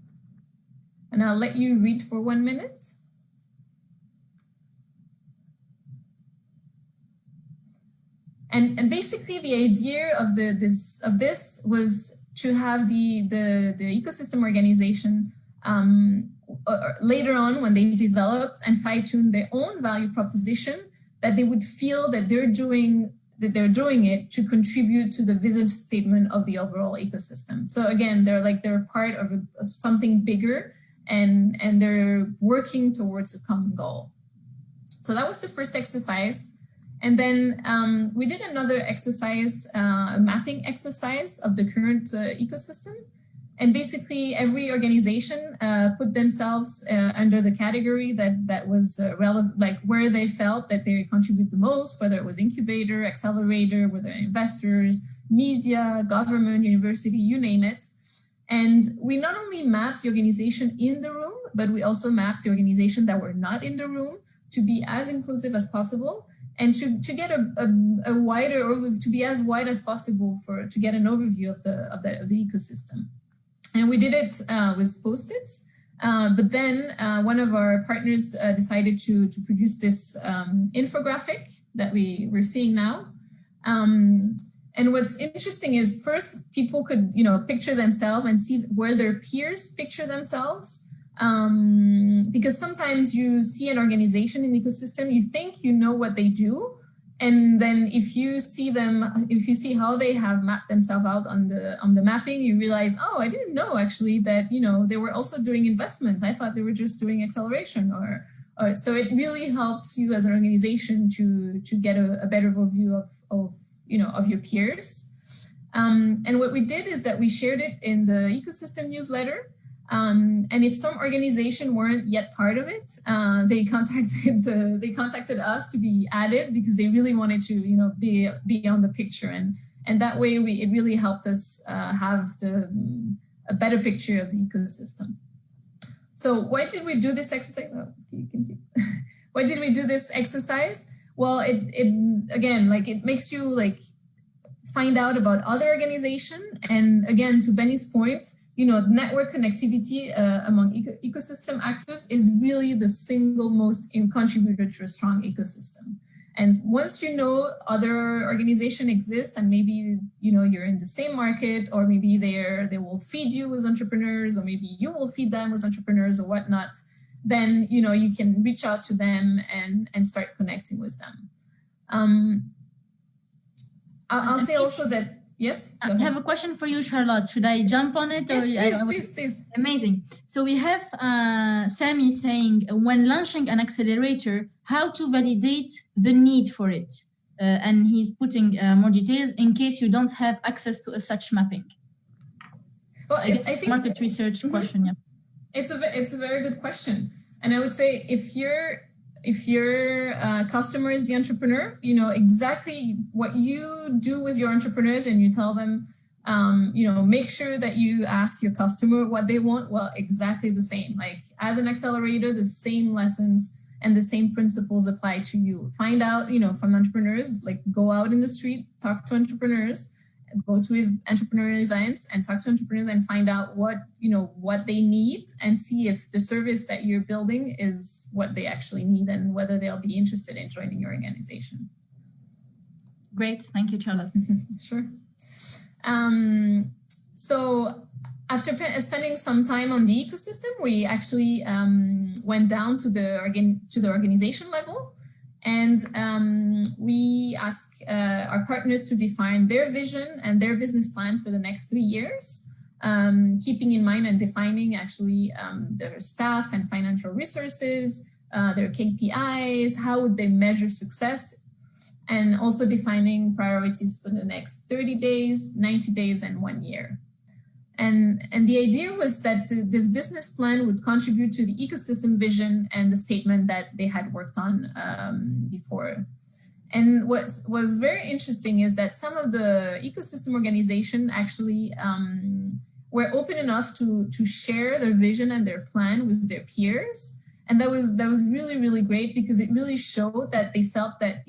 and I'll let you read for 1 minute. And basically the idea of this was to have the ecosystem organization later on, when they developed and fine-tuned their own value proposition, that they would feel that they're doing it to contribute to the vision statement of the overall ecosystem. So again, they're part of something bigger, and they're working towards a common goal. So that was the first exercise. And then we did another exercise, a mapping exercise of the current ecosystem. And basically every organization put themselves under the category that was relevant, like where they felt that they contribute the most, whether it was incubator, accelerator, whether investors, media, government, university, you name it. And we not only mapped the organization in the room, but we also mapped the organization that were not in the room to be as inclusive as possible, and to get a wider, or to be as wide as possible to get an overview of the ecosystem. And we did it with Post-its, but then one of our partners decided to produce this infographic that we're seeing now. And what's interesting is, first, people could picture themselves and see where their peers picture themselves. Because sometimes you see an organization in the ecosystem, you think you know what they do, and then if you see how they have mapped themselves out on the mapping, you realize, oh, I didn't know actually that they were also doing investments. I thought they were just doing acceleration, or so it really helps you as an organization to get a better overview of your peers. And what we did is that we shared it in the ecosystem newsletter. And if some organization weren't yet part of it, they contacted us to be added, because they really wanted to, be on the picture, and that way it really helped us have a better picture of the ecosystem. So why did we do this exercise? Oh, you can keep. Why did we do this exercise? Well, it again, it makes you find out about other organizations, and again, to Benny's point, network connectivity among ecosystem actors is really the single most contributor to a strong ecosystem. And once other organizations exist, and maybe you're in the same market, or maybe they will feed you with entrepreneurs, or maybe you will feed them with entrepreneurs or whatnot, then you can reach out to them and start connecting with them. I'll say also that. Yes. I have a question for you, Charlotte. Should I jump on it? Yes, please. Amazing. So we have Sammy saying, when launching an accelerator, how to validate the need for it. And he's putting more details in case you don't have access to such mapping. Well, I think market research question. Yeah. It's a very good question. And I would say if your customer is the entrepreneur, exactly what you do with your entrepreneurs, and you tell them, make sure that you ask your customer what they want. Well, exactly the same. As an accelerator, the same lessons and the same principles apply to you. Find out, from entrepreneurs, go out in the street, talk to entrepreneurs, go to entrepreneurial events and talk to entrepreneurs and find out what they need, and see if the service that you're building is what they actually need, and whether they'll be interested in joining your organization. Great. Thank you, Charlotte. Sure. So after spending some time on the ecosystem, we actually went down to the organization level. And we ask our partners to define their vision and their business plan for the next 3 years, keeping in mind and defining actually their staff and financial resources, their KPIs, how would they measure success, and also defining priorities for the next 30 days, 90 days, and 1 year. And the idea was that this business plan would contribute to the ecosystem vision and the statement that they had worked on before. And what was very interesting is that some of the ecosystem organization actually were open enough to share their vision and their plan with their peers. And that was really, really great, because it really showed that they felt that,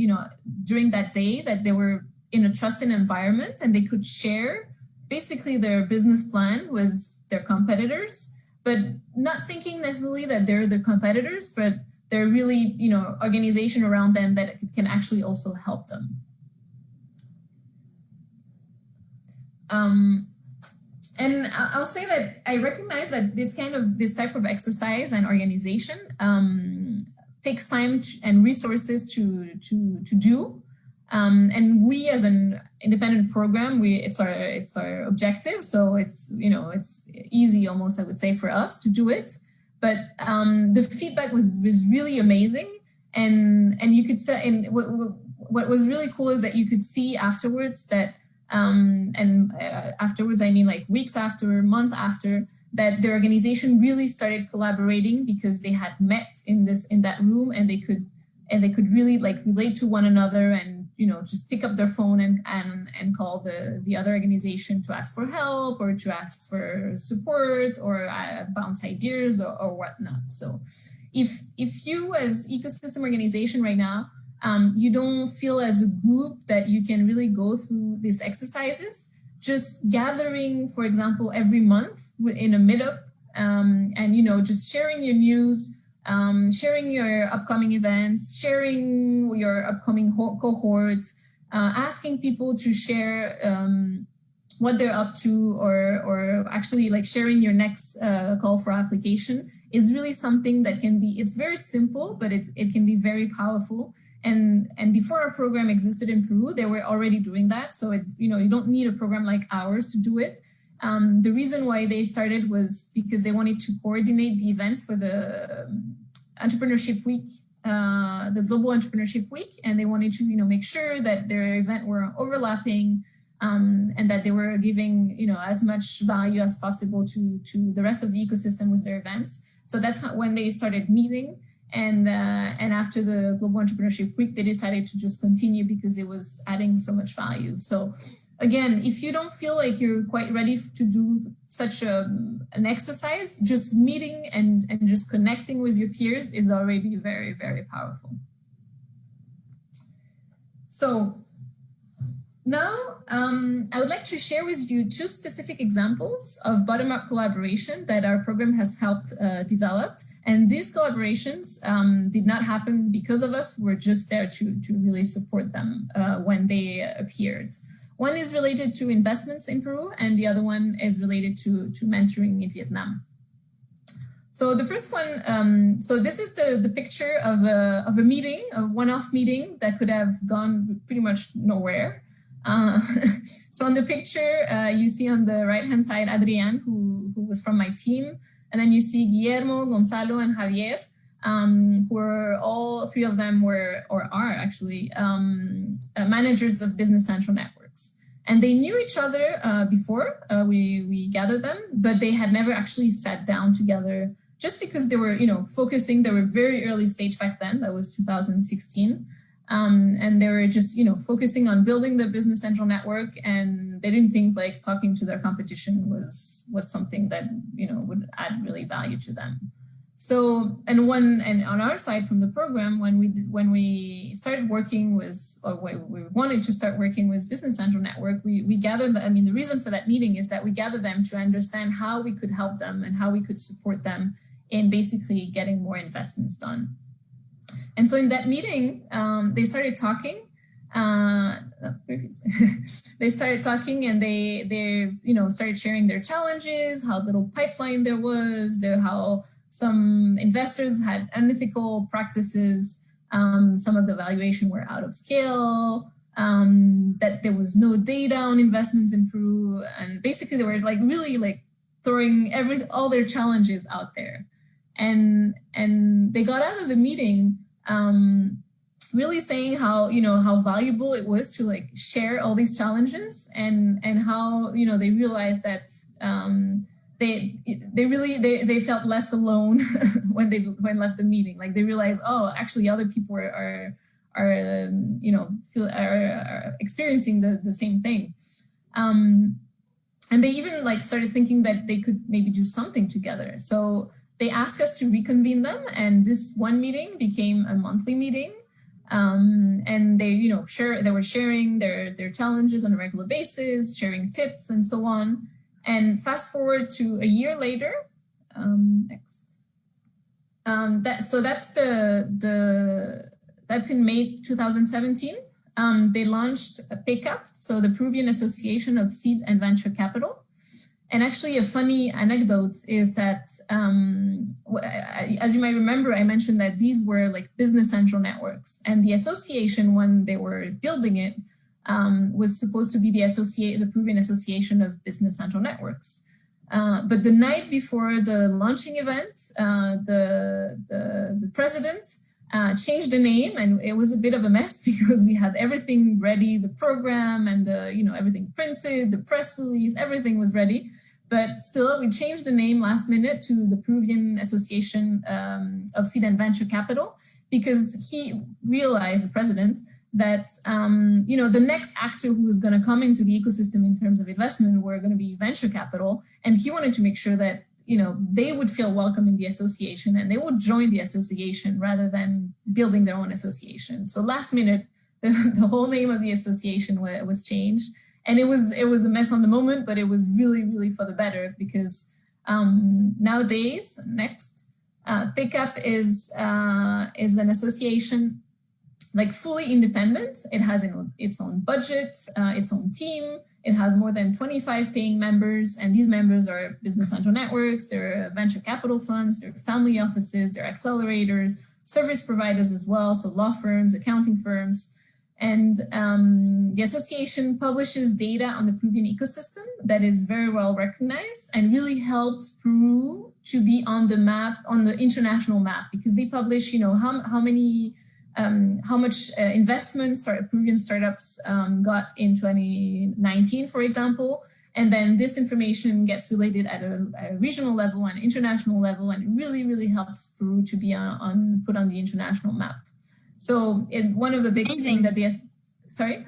during that day, that they were in a trusted environment, and they could share basically their business plan with their competitors but not thinking necessarily that they're the competitors, but they're really, organization around them that can actually also help them. And I'll say that I recognize that this type of exercise and organization takes time and resources to do. And we, as an independent program, it's our objective. So it's easy almost, I would say, for us to do it. But the feedback was really amazing, and you could say, and what was really cool is that you could see afterwards that. Afterwards, I mean like weeks after, month after, that the organization really started collaborating because they had met in that room, and they could really like relate to one another, and just pick up their phone and call the other organization to ask for help or to ask for support or bounce ideas or whatnot. So if you as ecosystem organization right now, you don't feel as a group that you can really go through these exercises, just gathering, for example, every month in a meetup, and just sharing your news, sharing your upcoming events, sharing your upcoming cohort, asking people to share what they're up to, or actually like sharing your next call for application is really something that it's very simple, but it can be very powerful. And before our program existed in Peru, they were already doing that. So you don't need a program like ours to do it. The reason why they started was because they wanted to coordinate the events for the Entrepreneurship Week, the Global Entrepreneurship Week, and they wanted to make sure that their event were overlapping, and that they were giving as much value as possible to the rest of the ecosystem with their events. So that's when they started meeting. And after the Global Entrepreneurship Week, they decided to just continue because it was adding so much value. So again, if you don't feel like you're quite ready to do such an exercise, just meeting and just connecting with your peers is already very, very powerful. So now I would like to share with you two specific examples of bottom-up collaboration that our program has helped develop. And these collaborations did not happen because of us. We're just there to really support them when they appeared. One is related to investments in Peru, and the other one is related to mentoring in Vietnam. So the first one, so this is the picture of a meeting, a one-off meeting that could have gone pretty much nowhere. So on the picture, you see on the right-hand side, Adrian, who was from my team. And then you see Guillermo, Gonzalo, and Javier, who are all three of them are actually managers of Business Central networks. And they knew each other before we gathered them, but they had never actually sat down together just because they were, focusing. They were very early stage back then. That was 2016. And they were just, focusing on building the Business Central network, and they didn't think like talking to their competition was something that, would add really value to them. So, and on our side from the program, when we started working with, or we wanted to start working with Business Central network, we gathered, the reason for that meeting is that we gathered them to understand how we could help them and how we could support them in basically getting more investments done. And so in that meeting, they started talking. They started talking, and they started sharing their challenges, how little pipeline there was, how some investors had unethical practices, some of the valuation were out of scale, that there was no data on investments in Peru, and basically they were like really like throwing all their challenges out there, and they got out of the meeting really saying how valuable it was to like share all these challenges, and how they realized that they felt less alone when left the meeting. Like they realized, oh, actually other people are experiencing the same thing, and they even like started thinking that they could maybe do something together. So they asked us to reconvene them, and this one meeting became a monthly meeting. And they, they were sharing their challenges on a regular basis, sharing tips and so on. And fast forward to a year later, Next. That's in May 2017. They launched a PICAP, so the Peruvian Association of Seed and Venture Capital. And actually a funny anecdote is that, as you might remember, I mentioned that these were like business central networks, and the association, when they were building it, was supposed to be the Peruvian Association of Business Central Networks. But the night before the launching event, the president changed the name, and it was a bit of a mess because we had everything ready, the program and everything printed, the press release, everything was ready. But still, we changed the name last minute to the Peruvian Association of Seed and Venture Capital, because he realized, the president, that the next actor who was going to come into the ecosystem in terms of investment were going to be venture capital, and he wanted to make sure that they would feel welcome in the association and they would join the association rather than building their own association. So last minute, the whole name of the association was changed, and it was a mess on the moment, but it was really, really for the better, because nowadays, PICAP is an association like fully independent. It has its own budget, its own team. It has more than 25 paying members, and these members are business central networks, they're venture capital funds, they're family offices, they're accelerators, service providers as well, so law firms, accounting firms. And the association publishes data on the Peruvian ecosystem that is very well recognized and really helps Peru to be on the map, on the international map, because they publish, how much investment Peruvian startups got in 2019, for example. And then this information gets related at a regional level and international level, and it really, really helps Peru to be put on the international map. So one of the big things that sorry?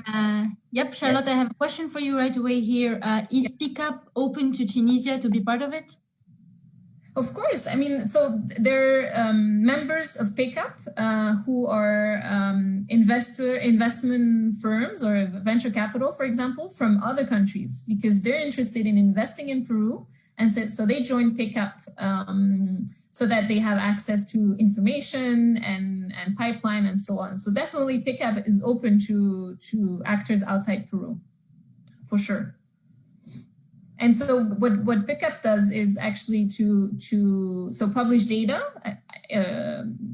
Yep, Charlotte, yes. I have a question for you right away here. Is PICAP open to Tunisia to be part of it? Of course. I mean, so they're members of PICAP who are investment firms or venture capital, for example, from other countries, because they're interested in investing in Peru. And so they join PICAP so that they have access to information and pipeline and so on. So definitely PICAP is open to actors outside Peru, for sure. And so what PICAP does is actually to publish data,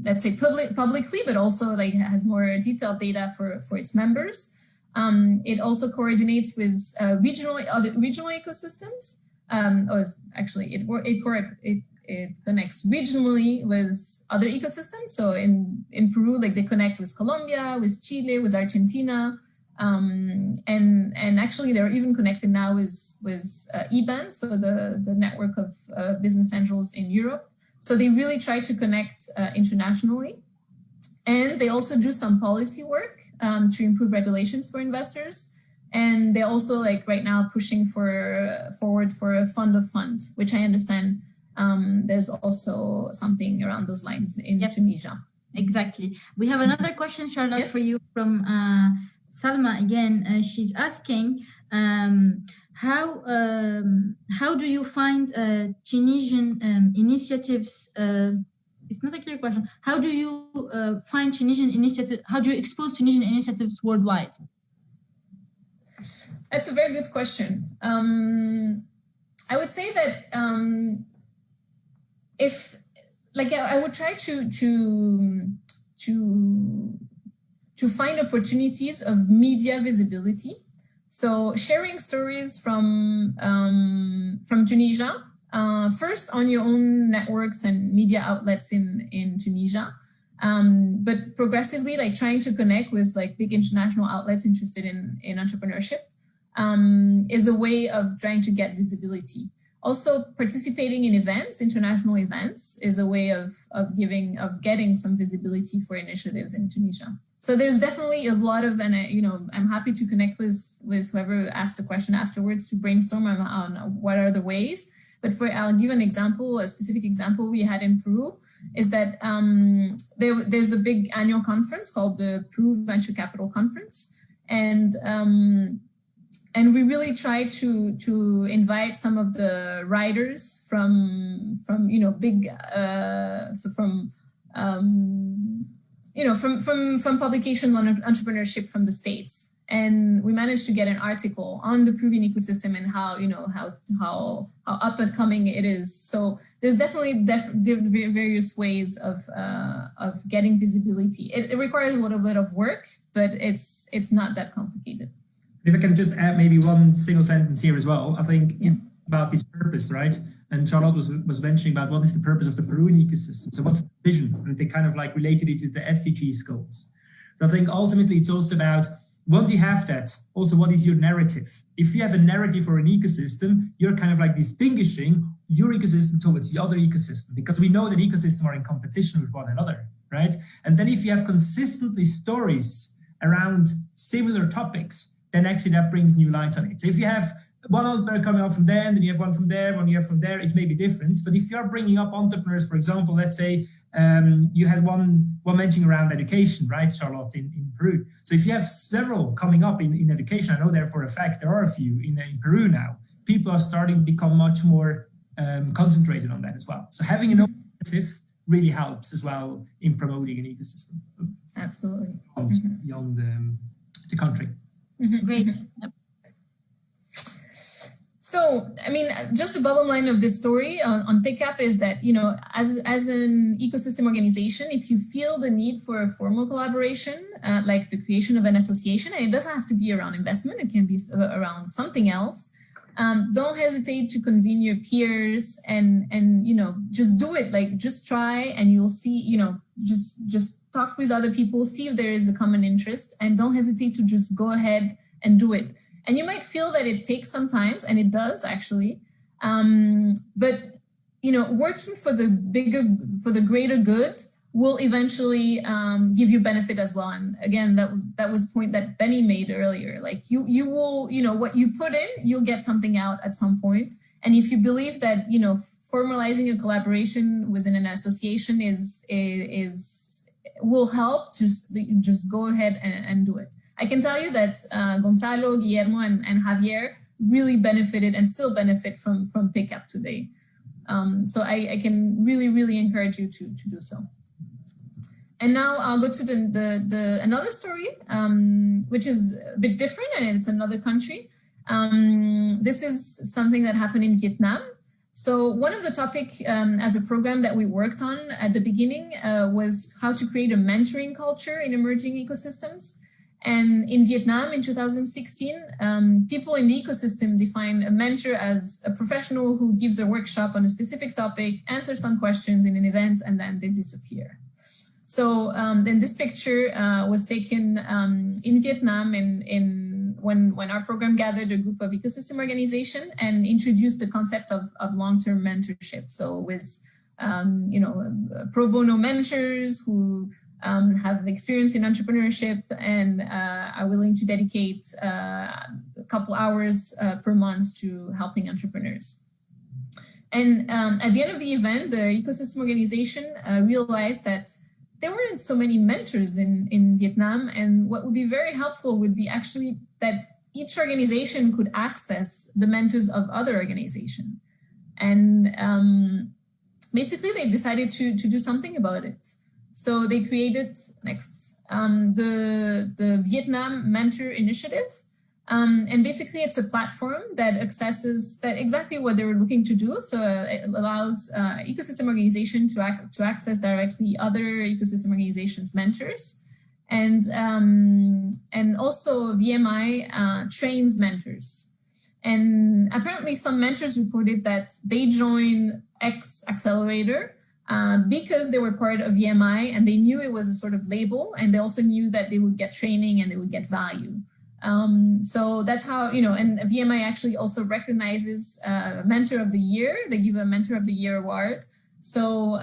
let's say publicly, but also like has more detailed data for its members. It also coordinates with regional ecosystems. Or actually, it connects regionally with other ecosystems. So in Peru, like they connect with Colombia, with Chile, with Argentina. And actually they're even connected now with EBAN, so the network of business centrals in Europe. So they really try to connect internationally. And they also do some policy work to improve regulations for investors. And they're also like right now pushing forward for a fund of fund, which I understand there's also something around those lines in Tunisia. Exactly. We have another question, Charlotte, yes. for you from Salma again. She's asking, how do you find Tunisian initiatives? It's not a clear question. How do you find Tunisian initiatives? How do you expose Tunisian initiatives worldwide? That's a very good question. I would say that I would try to find opportunities of media visibility. So sharing stories from Tunisia, first on your own networks and media outlets in Tunisia, but progressively like trying to connect with like big international outlets interested in entrepreneurship is a way of trying to get visibility. Also, participating in events, international events, is a way of getting some visibility for initiatives in Tunisia. So there's definitely a lot of, and I'm happy to connect with whoever asked the question afterwards to brainstorm on what are the ways. But I'll give an example, a specific example we had in Peru is that there's a big annual conference called the Peru Venture Capital Conference. And and we really try to invite some of the writers from big from publications on entrepreneurship from the States. And we managed to get an article on the Peruvian ecosystem and how up and coming it is. So there's definitely various ways of getting visibility. It requires a little bit of work, but it's not that complicated. If I can just add maybe one single sentence here as well, I think about this purpose, right? And Charlotte was mentioning about what is the purpose of the Peruvian ecosystem. So what's the vision? And they kind of like related it to the SDGs goals. So I think ultimately it's also about, once you have that, also what is your narrative? If you have a narrative for an ecosystem, you're kind of like distinguishing your ecosystem towards the other ecosystem, because we know that ecosystems are in competition with one another, right? And then if you have consistently stories around similar topics, then actually that brings new light on it. So if you have one entrepreneur coming up from there, and then you have one from there, one you have from there, it's maybe different. But if you're bringing up entrepreneurs, for example, let's say you had one mentioning around education, right, Charlotte, in Peru. So if you have several coming up in education, I know there for a fact there are a few in Peru now, people are starting to become much more concentrated on that as well. So having an alternative really helps as well in promoting an ecosystem. Absolutely. Beyond the country. Great. Yep. So, I mean, just the bottom line of this story on PICAP is that, as an ecosystem organization, if you feel the need for a formal collaboration, like the creation of an association, and it doesn't have to be around investment, it can be around something else, don't hesitate to convene your peers and just do it. Like, just try, and you'll see, just talk with other people, see if there is a common interest, and don't hesitate to just go ahead and do it. And you might feel that it takes some time, and it does actually. But working for the greater good will eventually give you benefit as well. And again, that was a point that Benny made earlier. Like you will, what you put in, you'll get something out at some point. And if you believe that formalizing a collaboration within an association will help, just go ahead and do it. I can tell you that Gonzalo, Guillermo, and Javier really benefited and still benefit from PICAP today. So I can really, really encourage you to do so. And now I'll go to the another story, which is a bit different, and it's another country. This is something that happened in Vietnam. So one of the topics as a program that we worked on at the beginning was how to create a mentoring culture in emerging ecosystems. And in Vietnam in 2016, people in the ecosystem define a mentor as a professional who gives a workshop on a specific topic, answers some questions in an event, and then they disappear. So then this picture was taken in Vietnam when our program gathered a group of ecosystem organization and introduced the concept of long-term mentorship. So with pro bono mentors who have experience in entrepreneurship and are willing to dedicate a couple hours per month to helping entrepreneurs. And at the end of the event, the ecosystem organization realized that there weren't so many mentors in Vietnam, and what would be very helpful would be actually that each organization could access the mentors of other organizations. And basically they decided to do something about it. So they created the Vietnam Mentor Initiative. And basically it's a platform that accesses exactly what they were looking to do. So it allows ecosystem organization to access directly other ecosystem organizations' mentors. And also VMI trains mentors. And apparently some mentors reported that they joined X Accelerator because they were part of VMI and they knew it was a sort of label, and they also knew that they would get training and they would get value. So that's how, and VMI actually also recognizes Mentor of the Year. They give a Mentor of the Year award. So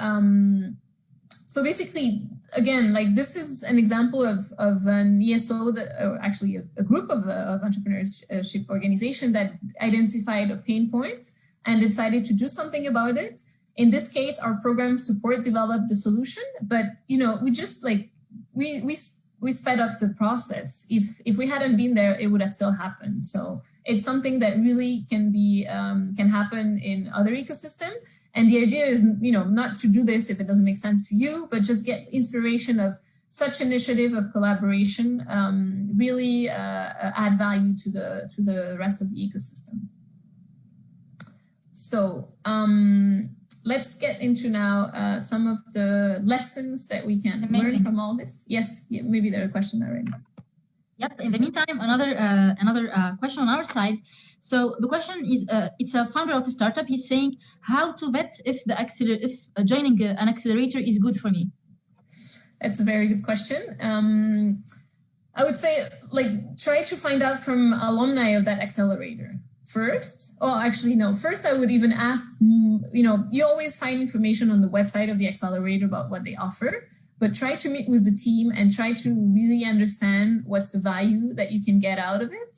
basically, again, like this is an example of an ESO that actually a group of entrepreneurship organization that identified a pain point and decided to do something about it. In this case, our program support developed the solution, but we just like we we sped up the process. If we hadn't been there, it would have still happened. So it's something that really can happen in other ecosystems. And the idea is, not to do this if it doesn't make sense to you, but just get inspiration of such initiative of collaboration, really add value to the rest of the ecosystem. So let's get into now some of the lessons that we can learn from all this. Yes, yeah, maybe there's a question already. Yep. In the meantime, another question on our side. So the question is, it's a founder of a startup. He's saying how to vet if joining an accelerator is good for me. That's a very good question. I would say, try to find out from alumni of that accelerator first. Oh, actually, no. First, I would even ask. You always find information on the website of the accelerator about what they offer. But try to meet with the team and try to really understand what's the value that you can get out of it.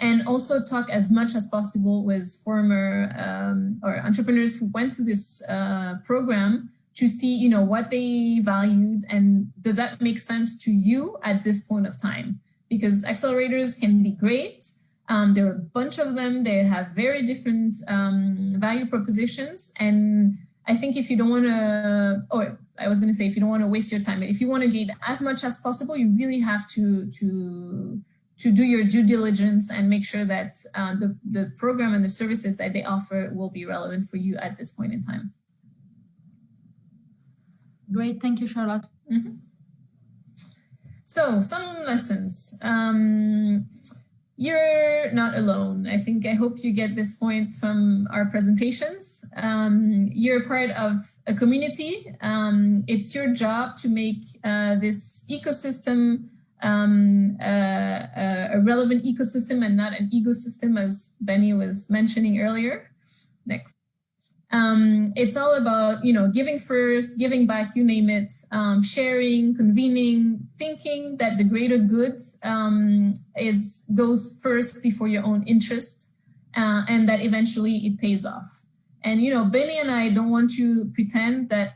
And also talk as much as possible with former or entrepreneurs who went through this program to see, what they valued and does that make sense to you at this point of time? Because accelerators can be great. There are a bunch of them. They have very different value propositions. And I think if you don't want to, if you don't want to waste your time, if you want to gain as much as possible, you really have to do your due diligence and make sure that the program and the services that they offer will be relevant for you at this point in time. Great. Thank you, Charlotte. Mm-hmm. So some lessons. You're not alone. I hope you get this point from our presentations. You're part of a community. It's your job to make this ecosystem a relevant ecosystem and not an ecosystem, as Benny was mentioning earlier. Next. It's all about, giving first, giving back, you name it, sharing, convening, thinking that the greater good goes first before your own interest, and that eventually it pays off. And, Benny and I don't want to pretend that,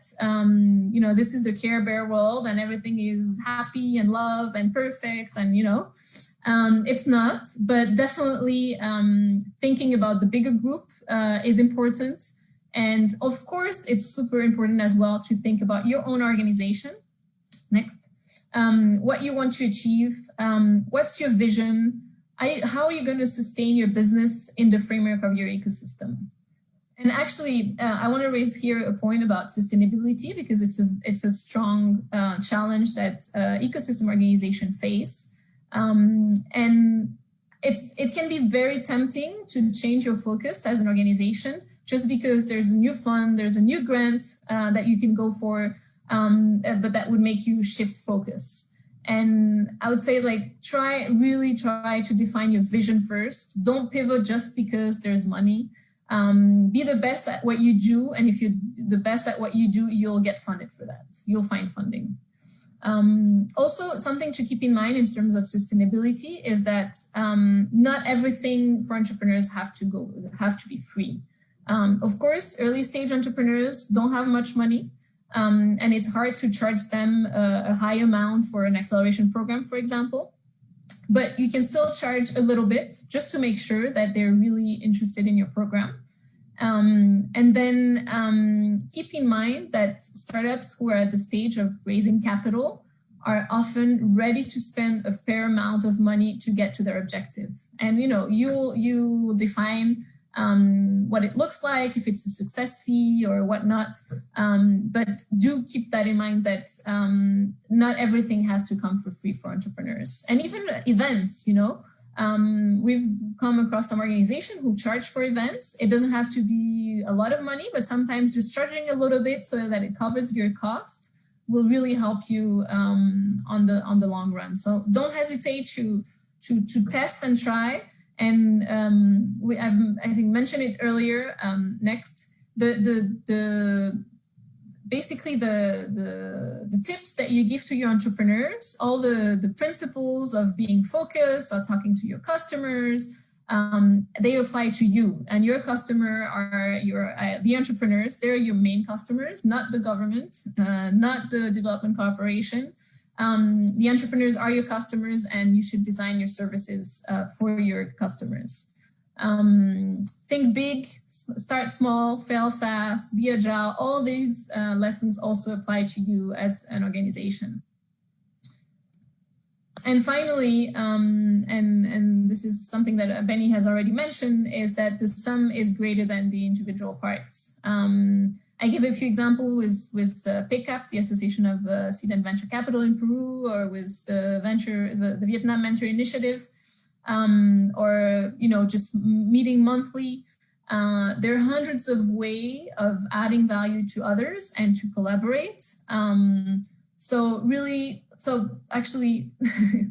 this is the Care Bear world and everything is happy and love and perfect and, it's not, but definitely thinking about the bigger group is important. And of course, it's super important as well to think about your own organization. Next, what you want to achieve, what's your vision, how are you going to sustain your business in the framework of your ecosystem? And actually, I want to raise here a point about sustainability because it's a strong challenge that ecosystem organizations face. And it can be very tempting to change your focus as an organization just because there's a new fund, there's a new grant that you can go for, but that would make you shift focus. And I would say really try to define your vision first. Don't pivot just because there's money. Be the best at what you do. And if you're the best at what you do, you'll get funded for that. You'll find funding. Also, something to keep in mind in terms of sustainability is that not everything for entrepreneurs have to be free. Of course, early stage entrepreneurs don't have much money, and it's hard to charge them a high amount for an acceleration program, for example. But you can still charge a little bit just to make sure that they're really interested in your program. And then keep in mind that startups who are at the stage of raising capital are often ready to spend a fair amount of money to get to their objective. And you define what it looks like, if it's a success fee or whatnot. But do keep that in mind that not everything has to come for free for entrepreneurs. And even events, we've come across some organizations who charge for events. It doesn't have to be a lot of money, but sometimes just charging a little bit so that it covers your cost will really help you on the long run. So don't hesitate to test and try. And I think mentioned it earlier. Next, basically the tips that you give to your entrepreneurs, all the principles of being focused or talking to your customers, they apply to you, and your customer are the entrepreneurs. They're your main customers, not the government, not the development corporation. The entrepreneurs are your customers, and you should design your services for your customers. Think big, start small, fail fast, be agile. All these lessons also apply to you as an organization. And finally, and this is something that Benny has already mentioned, is that the sum is greater than the individual parts. I give a few examples with PICAP, the Association of Seed and Venture Capital in Peru, or with the Vietnam Mentor Initiative, or just meeting monthly. There are hundreds of ways of adding value to others and to collaborate. So actually,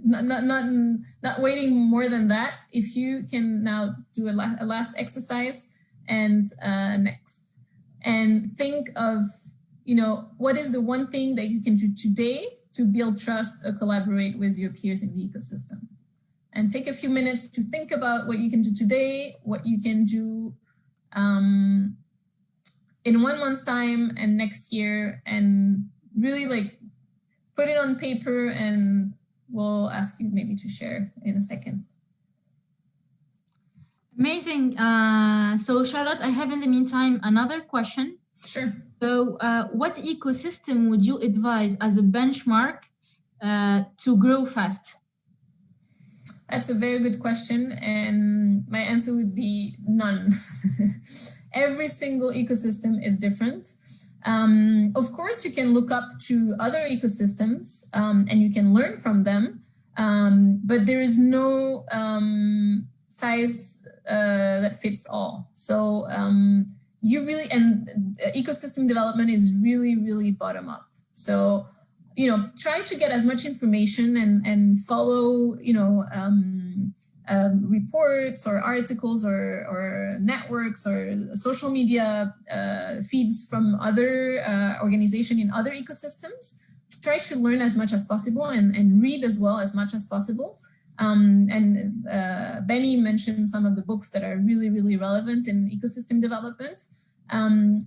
not waiting more than that. If you can now do a last exercise and next. And think of, what is the one thing that you can do today to build trust or collaborate with your peers in the ecosystem? And take a few minutes to think about what you can do today, what you can do in 1 month's time and next year, and really put it on paper, and we'll ask you maybe to share in a second. Amazing. So Charlotte, I have in the meantime another question. Sure. So what ecosystem would you advise as a benchmark to grow fast? That's a very good question, and my answer would be none. Every single ecosystem is different. Of course, you can look up to other ecosystems and you can learn from them, but there is no size that fits all. So ecosystem development is really, really bottom up. So, try to get as much information and follow, reports or articles or networks or social media feeds from other organizations in other ecosystems. Try to learn as much as possible and read as well as much as possible. Benny mentioned some of the books that are really, really relevant in ecosystem development.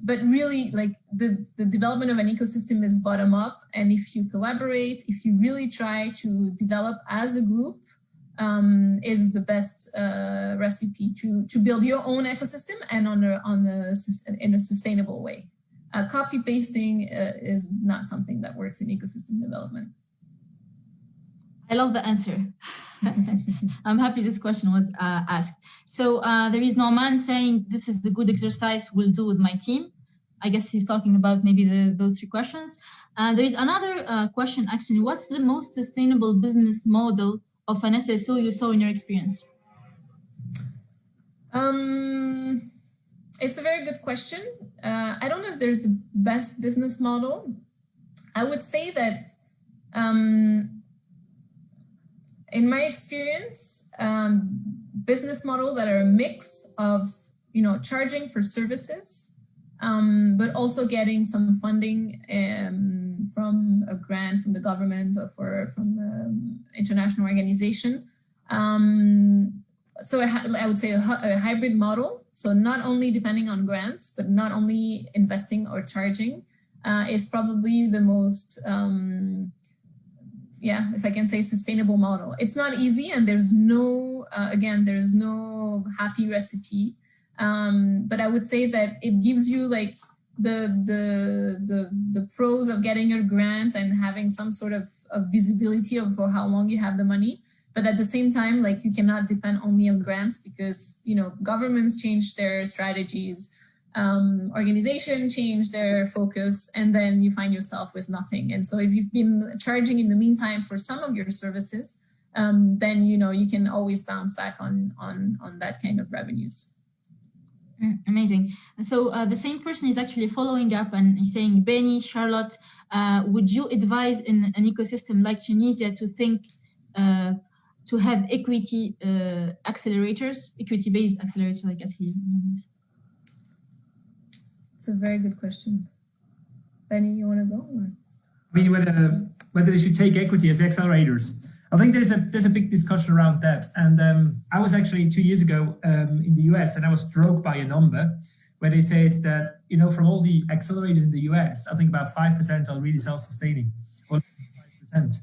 But really, the development of an ecosystem is bottom up. And if you collaborate, if you really try to develop as a group, is the best recipe to build your own ecosystem and in a sustainable way. Copy pasting is not something that works in ecosystem development. I love the answer. I'm happy this question was asked. So there is Norman saying, this is the good exercise we'll do with my team. I guess he's talking about maybe those three questions. There is another question, actually. What's the most sustainable business model of an SSO you saw in your experience? It's a very good question. I don't know if there's the best business model. I would say that in my experience, business models that are a mix of, charging for services, but also getting some funding from a grant from the government or from international organization. So I would say a hybrid model. So not only depending on grants, but not only investing or charging is probably the most, if I can say, sustainable model. It's not easy, and there's no, there's no happy recipe. But I would say that it gives you the pros of getting a grant and having some sort of visibility for how long you have the money. But at the same time, you cannot depend only on grants because, governments change their strategies, organizations change their focus, and then you find yourself with nothing. And so if you've been charging in the meantime for some of your services, then, you can always bounce back on that kind of revenues. Amazing. So the same person is actually following up and is saying, Benny, Charlotte, would you advise in an ecosystem like Tunisia to think to have equity accelerators, equity-based accelerators, I guess he means? It's a very good question. Benny, you want to go? Or? I mean, whether they should take equity as accelerators. I think there's a big discussion around that. And I was actually 2 years ago in the US, and I was struck by a number where they said that, from all the accelerators in the US, I think about 5% are really self-sustaining. Or 5%. 20%.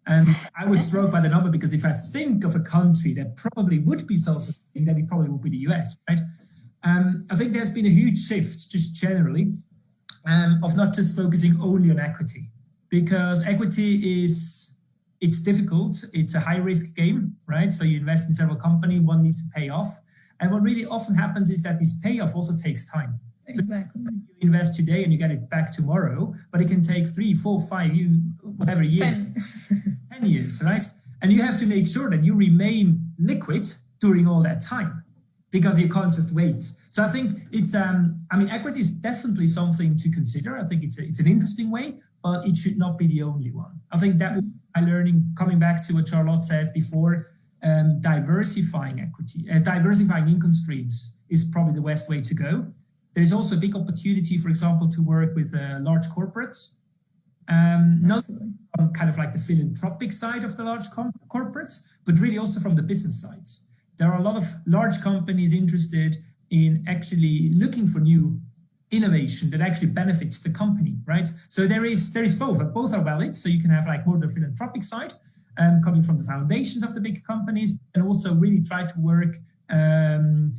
And I was struck by the number because if I think of a country that probably would be self-sustaining, then it probably would be the US, right? I think there's been a huge shift just generally of not just focusing only on equity, because equity it's difficult. It's a high risk game, right? So you invest in several companies, one needs to pay off. And what really often happens is that this payoff also takes time. Exactly. So you invest today and you get it back tomorrow, but it can take 3, 4, 5, whatever year, 10 years, right? And you have to make sure that you remain liquid during all that time, because you can't just wait. So I think it's, equity is definitely something to consider. I think it's an interesting way, but it should not be the only one. I think that would be my learning, coming back to what Charlotte said before, diversifying income streams is probably the best way to go. There's also a big opportunity, for example, to work with large corporates, not from kind of like the philanthropic side of the large corporates, but really also from the business sides. There are a lot of large companies interested in actually looking for new innovation that actually benefits the company, right? So there is both. Both are valid. So you can have like more the philanthropic side coming from the foundations of the big companies, and also really try to work and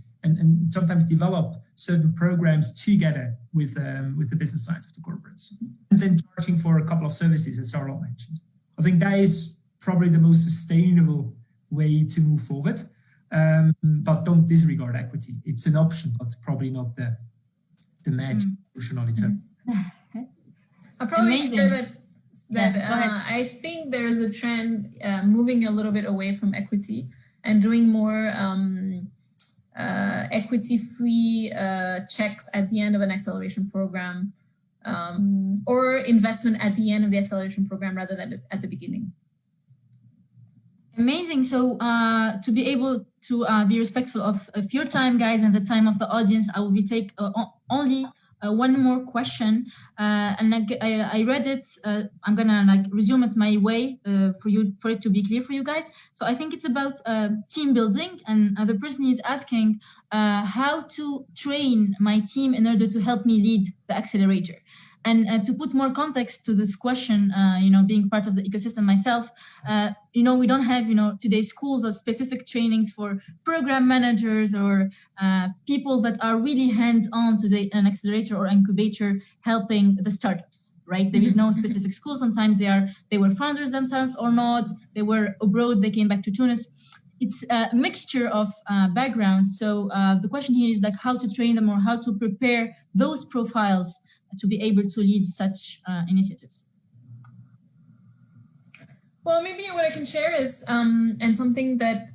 sometimes develop certain programs together with the business sides of the corporates, and then charging for a couple of services, as Charlotte mentioned. I think that is probably the most sustainable way to move forward. But don't disregard equity. It's an option, but probably not the magic solution on its own. I'll probably share that I think there is a trend moving a little bit away from equity and doing more equity-free checks at the end of an acceleration program, or investment at the end of the acceleration program rather than at the beginning. Amazing. So to be able to be respectful of your time, guys, and the time of the audience, I will be take only one more question, and I read it. I'm gonna resume it my way for it to be clear for you guys. So I think it's about team building, and the person is asking how to train my team in order to help me lead the accelerator. And to put more context to this question, being part of the ecosystem myself, we don't have, today's schools or specific trainings for program managers or people that are really hands-on to an accelerator or incubator helping the startups, right? There is no specific school. Sometimes they were founders themselves or not. They were abroad. They came back to Tunis. It's a mixture of backgrounds. So the question here is how to train them or how to prepare those profiles to be able to lead such initiatives. Well, maybe what I can share is, and something that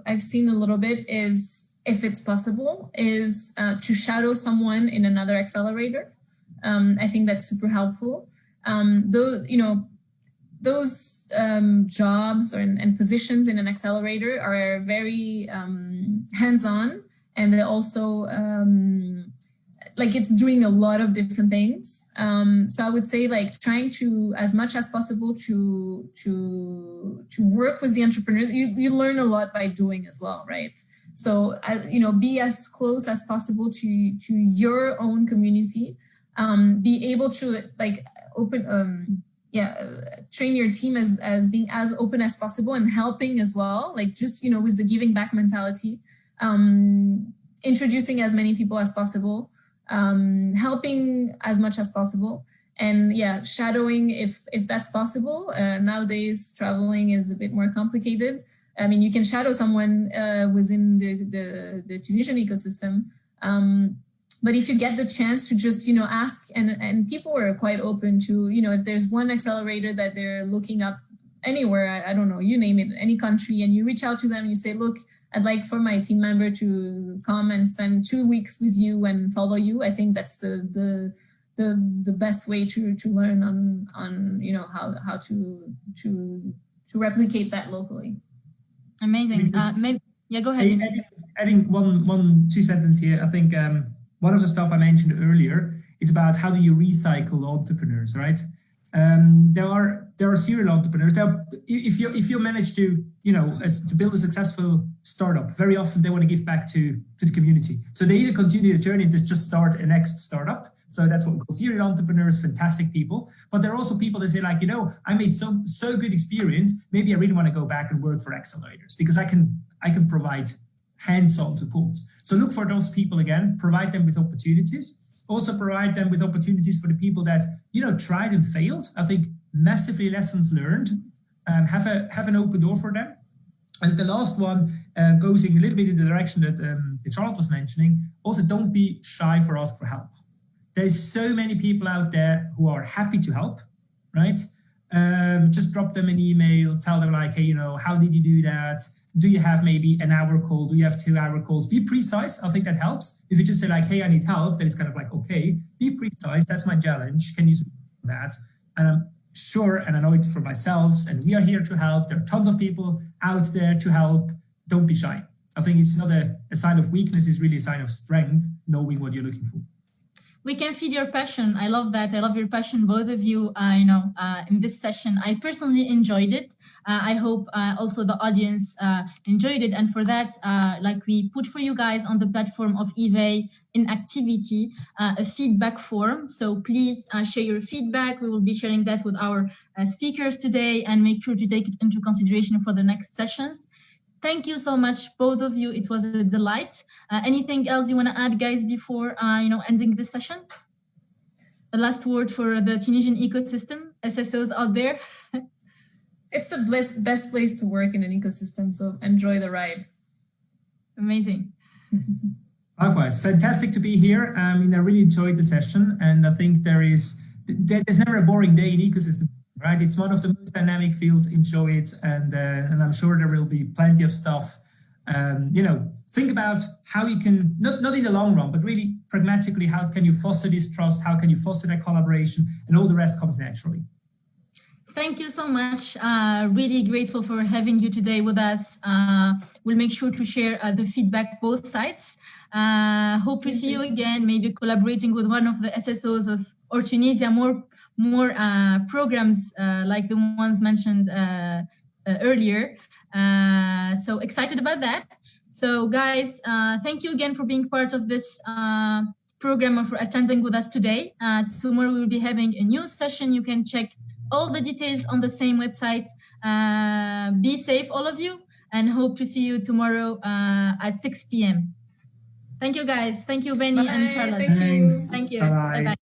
I've seen a little bit is, if it's possible, is to shadow someone in another accelerator. I think that's super helpful. Those jobs and positions in an accelerator are very hands-on, and they also it's doing a lot of different things. So I would say trying to, as much as possible, to work with the entrepreneurs. You learn a lot by doing as well, right? So be as close as possible to your own community. Be able to train your team as being as open as possible and helping as well. With the giving back mentality, introducing as many people as possible. Helping as much as possible, and shadowing if that's possible. Nowadays, traveling is a bit more complicated. I mean, you can shadow someone within the Tunisian ecosystem, but if you get the chance to just ask, and people are quite open to if there's one accelerator that they're looking up anywhere, I don't know, you name it, any country, and you reach out to them, you say, look, I'd like for my team member to come and spend 2 weeks with you and follow you. I think that's the best way to learn on how to replicate that locally. Amazing. Go ahead. Adding two sentences here. I think one of the stuff I mentioned earlier is about how do you recycle entrepreneurs, right? There are serial entrepreneurs. If you manage to to build a successful startup, very often they want to give back to the community. So they either continue the journey and just start a next startup. So that's what we call serial entrepreneurs, fantastic people. But there are also people that say like, I made so good experience. Maybe I really want to go back and work for accelerators because I can provide hands-on support. So look for those people again, provide them with opportunities. Also provide them with opportunities for the people that, tried and failed. I think massively lessons learned. Have an open door for them. And the last one goes in a little bit in the direction that Charlotte was mentioning. Also, don't be shy for ask for help. There's so many people out there who are happy to help, right? Just drop them an email, tell them like, hey, how did you do that? Do you have maybe an hour call? Do you have 2 hour calls? Be precise. I think that helps. If you just say like, hey, I need help, then it's kind of like, okay, be precise. That's my challenge. Can you support that? And I'm sure, and I know it for myself, and we are here to help. There are tons of people out there to help. Don't be shy. I think it's not a sign of weakness. It's really a sign of strength, knowing what you're looking for. We can feed your passion. I love that. I love your passion, both of you, in this session. I personally enjoyed it. I hope also the audience enjoyed it. And for that, like we put for you guys on the platform of eVay in activity, a feedback form. So please share your feedback. We will be sharing that with our speakers today and make sure to take it into consideration for the next sessions. Thank you so much, both of you. It was a delight. Anything else you want to add, guys, before ending this session? The last word for the Tunisian ecosystem, SSOs out there. It's the best place to work in an ecosystem, so enjoy the ride. Amazing. Likewise, fantastic to be here. I really enjoyed the session, and I think there's never a boring day in ecosystem. Right, it's one of the most dynamic fields. Enjoy it, and I'm sure there will be plenty of stuff. Think about how you can not in the long run, but really pragmatically, how can you foster this trust? How can you foster that collaboration? And all the rest comes naturally. Thank you so much. Really grateful for having you today with us. We'll make sure to share the feedback both sides. Hope to see you again. Maybe collaborating with one of the SSOs or Tunisia more programs like the ones mentioned earlier. So excited about that. So guys, thank you again for being part of this program and for attending with us today. Tomorrow we will be having a new session. You can check all the details on the same website. Be safe, all of you, and hope to see you tomorrow at 6 p.m. Thank you, guys. Thank you, Benny and Charlotte. Thank you. Thank you. Bye-bye. Bye-bye.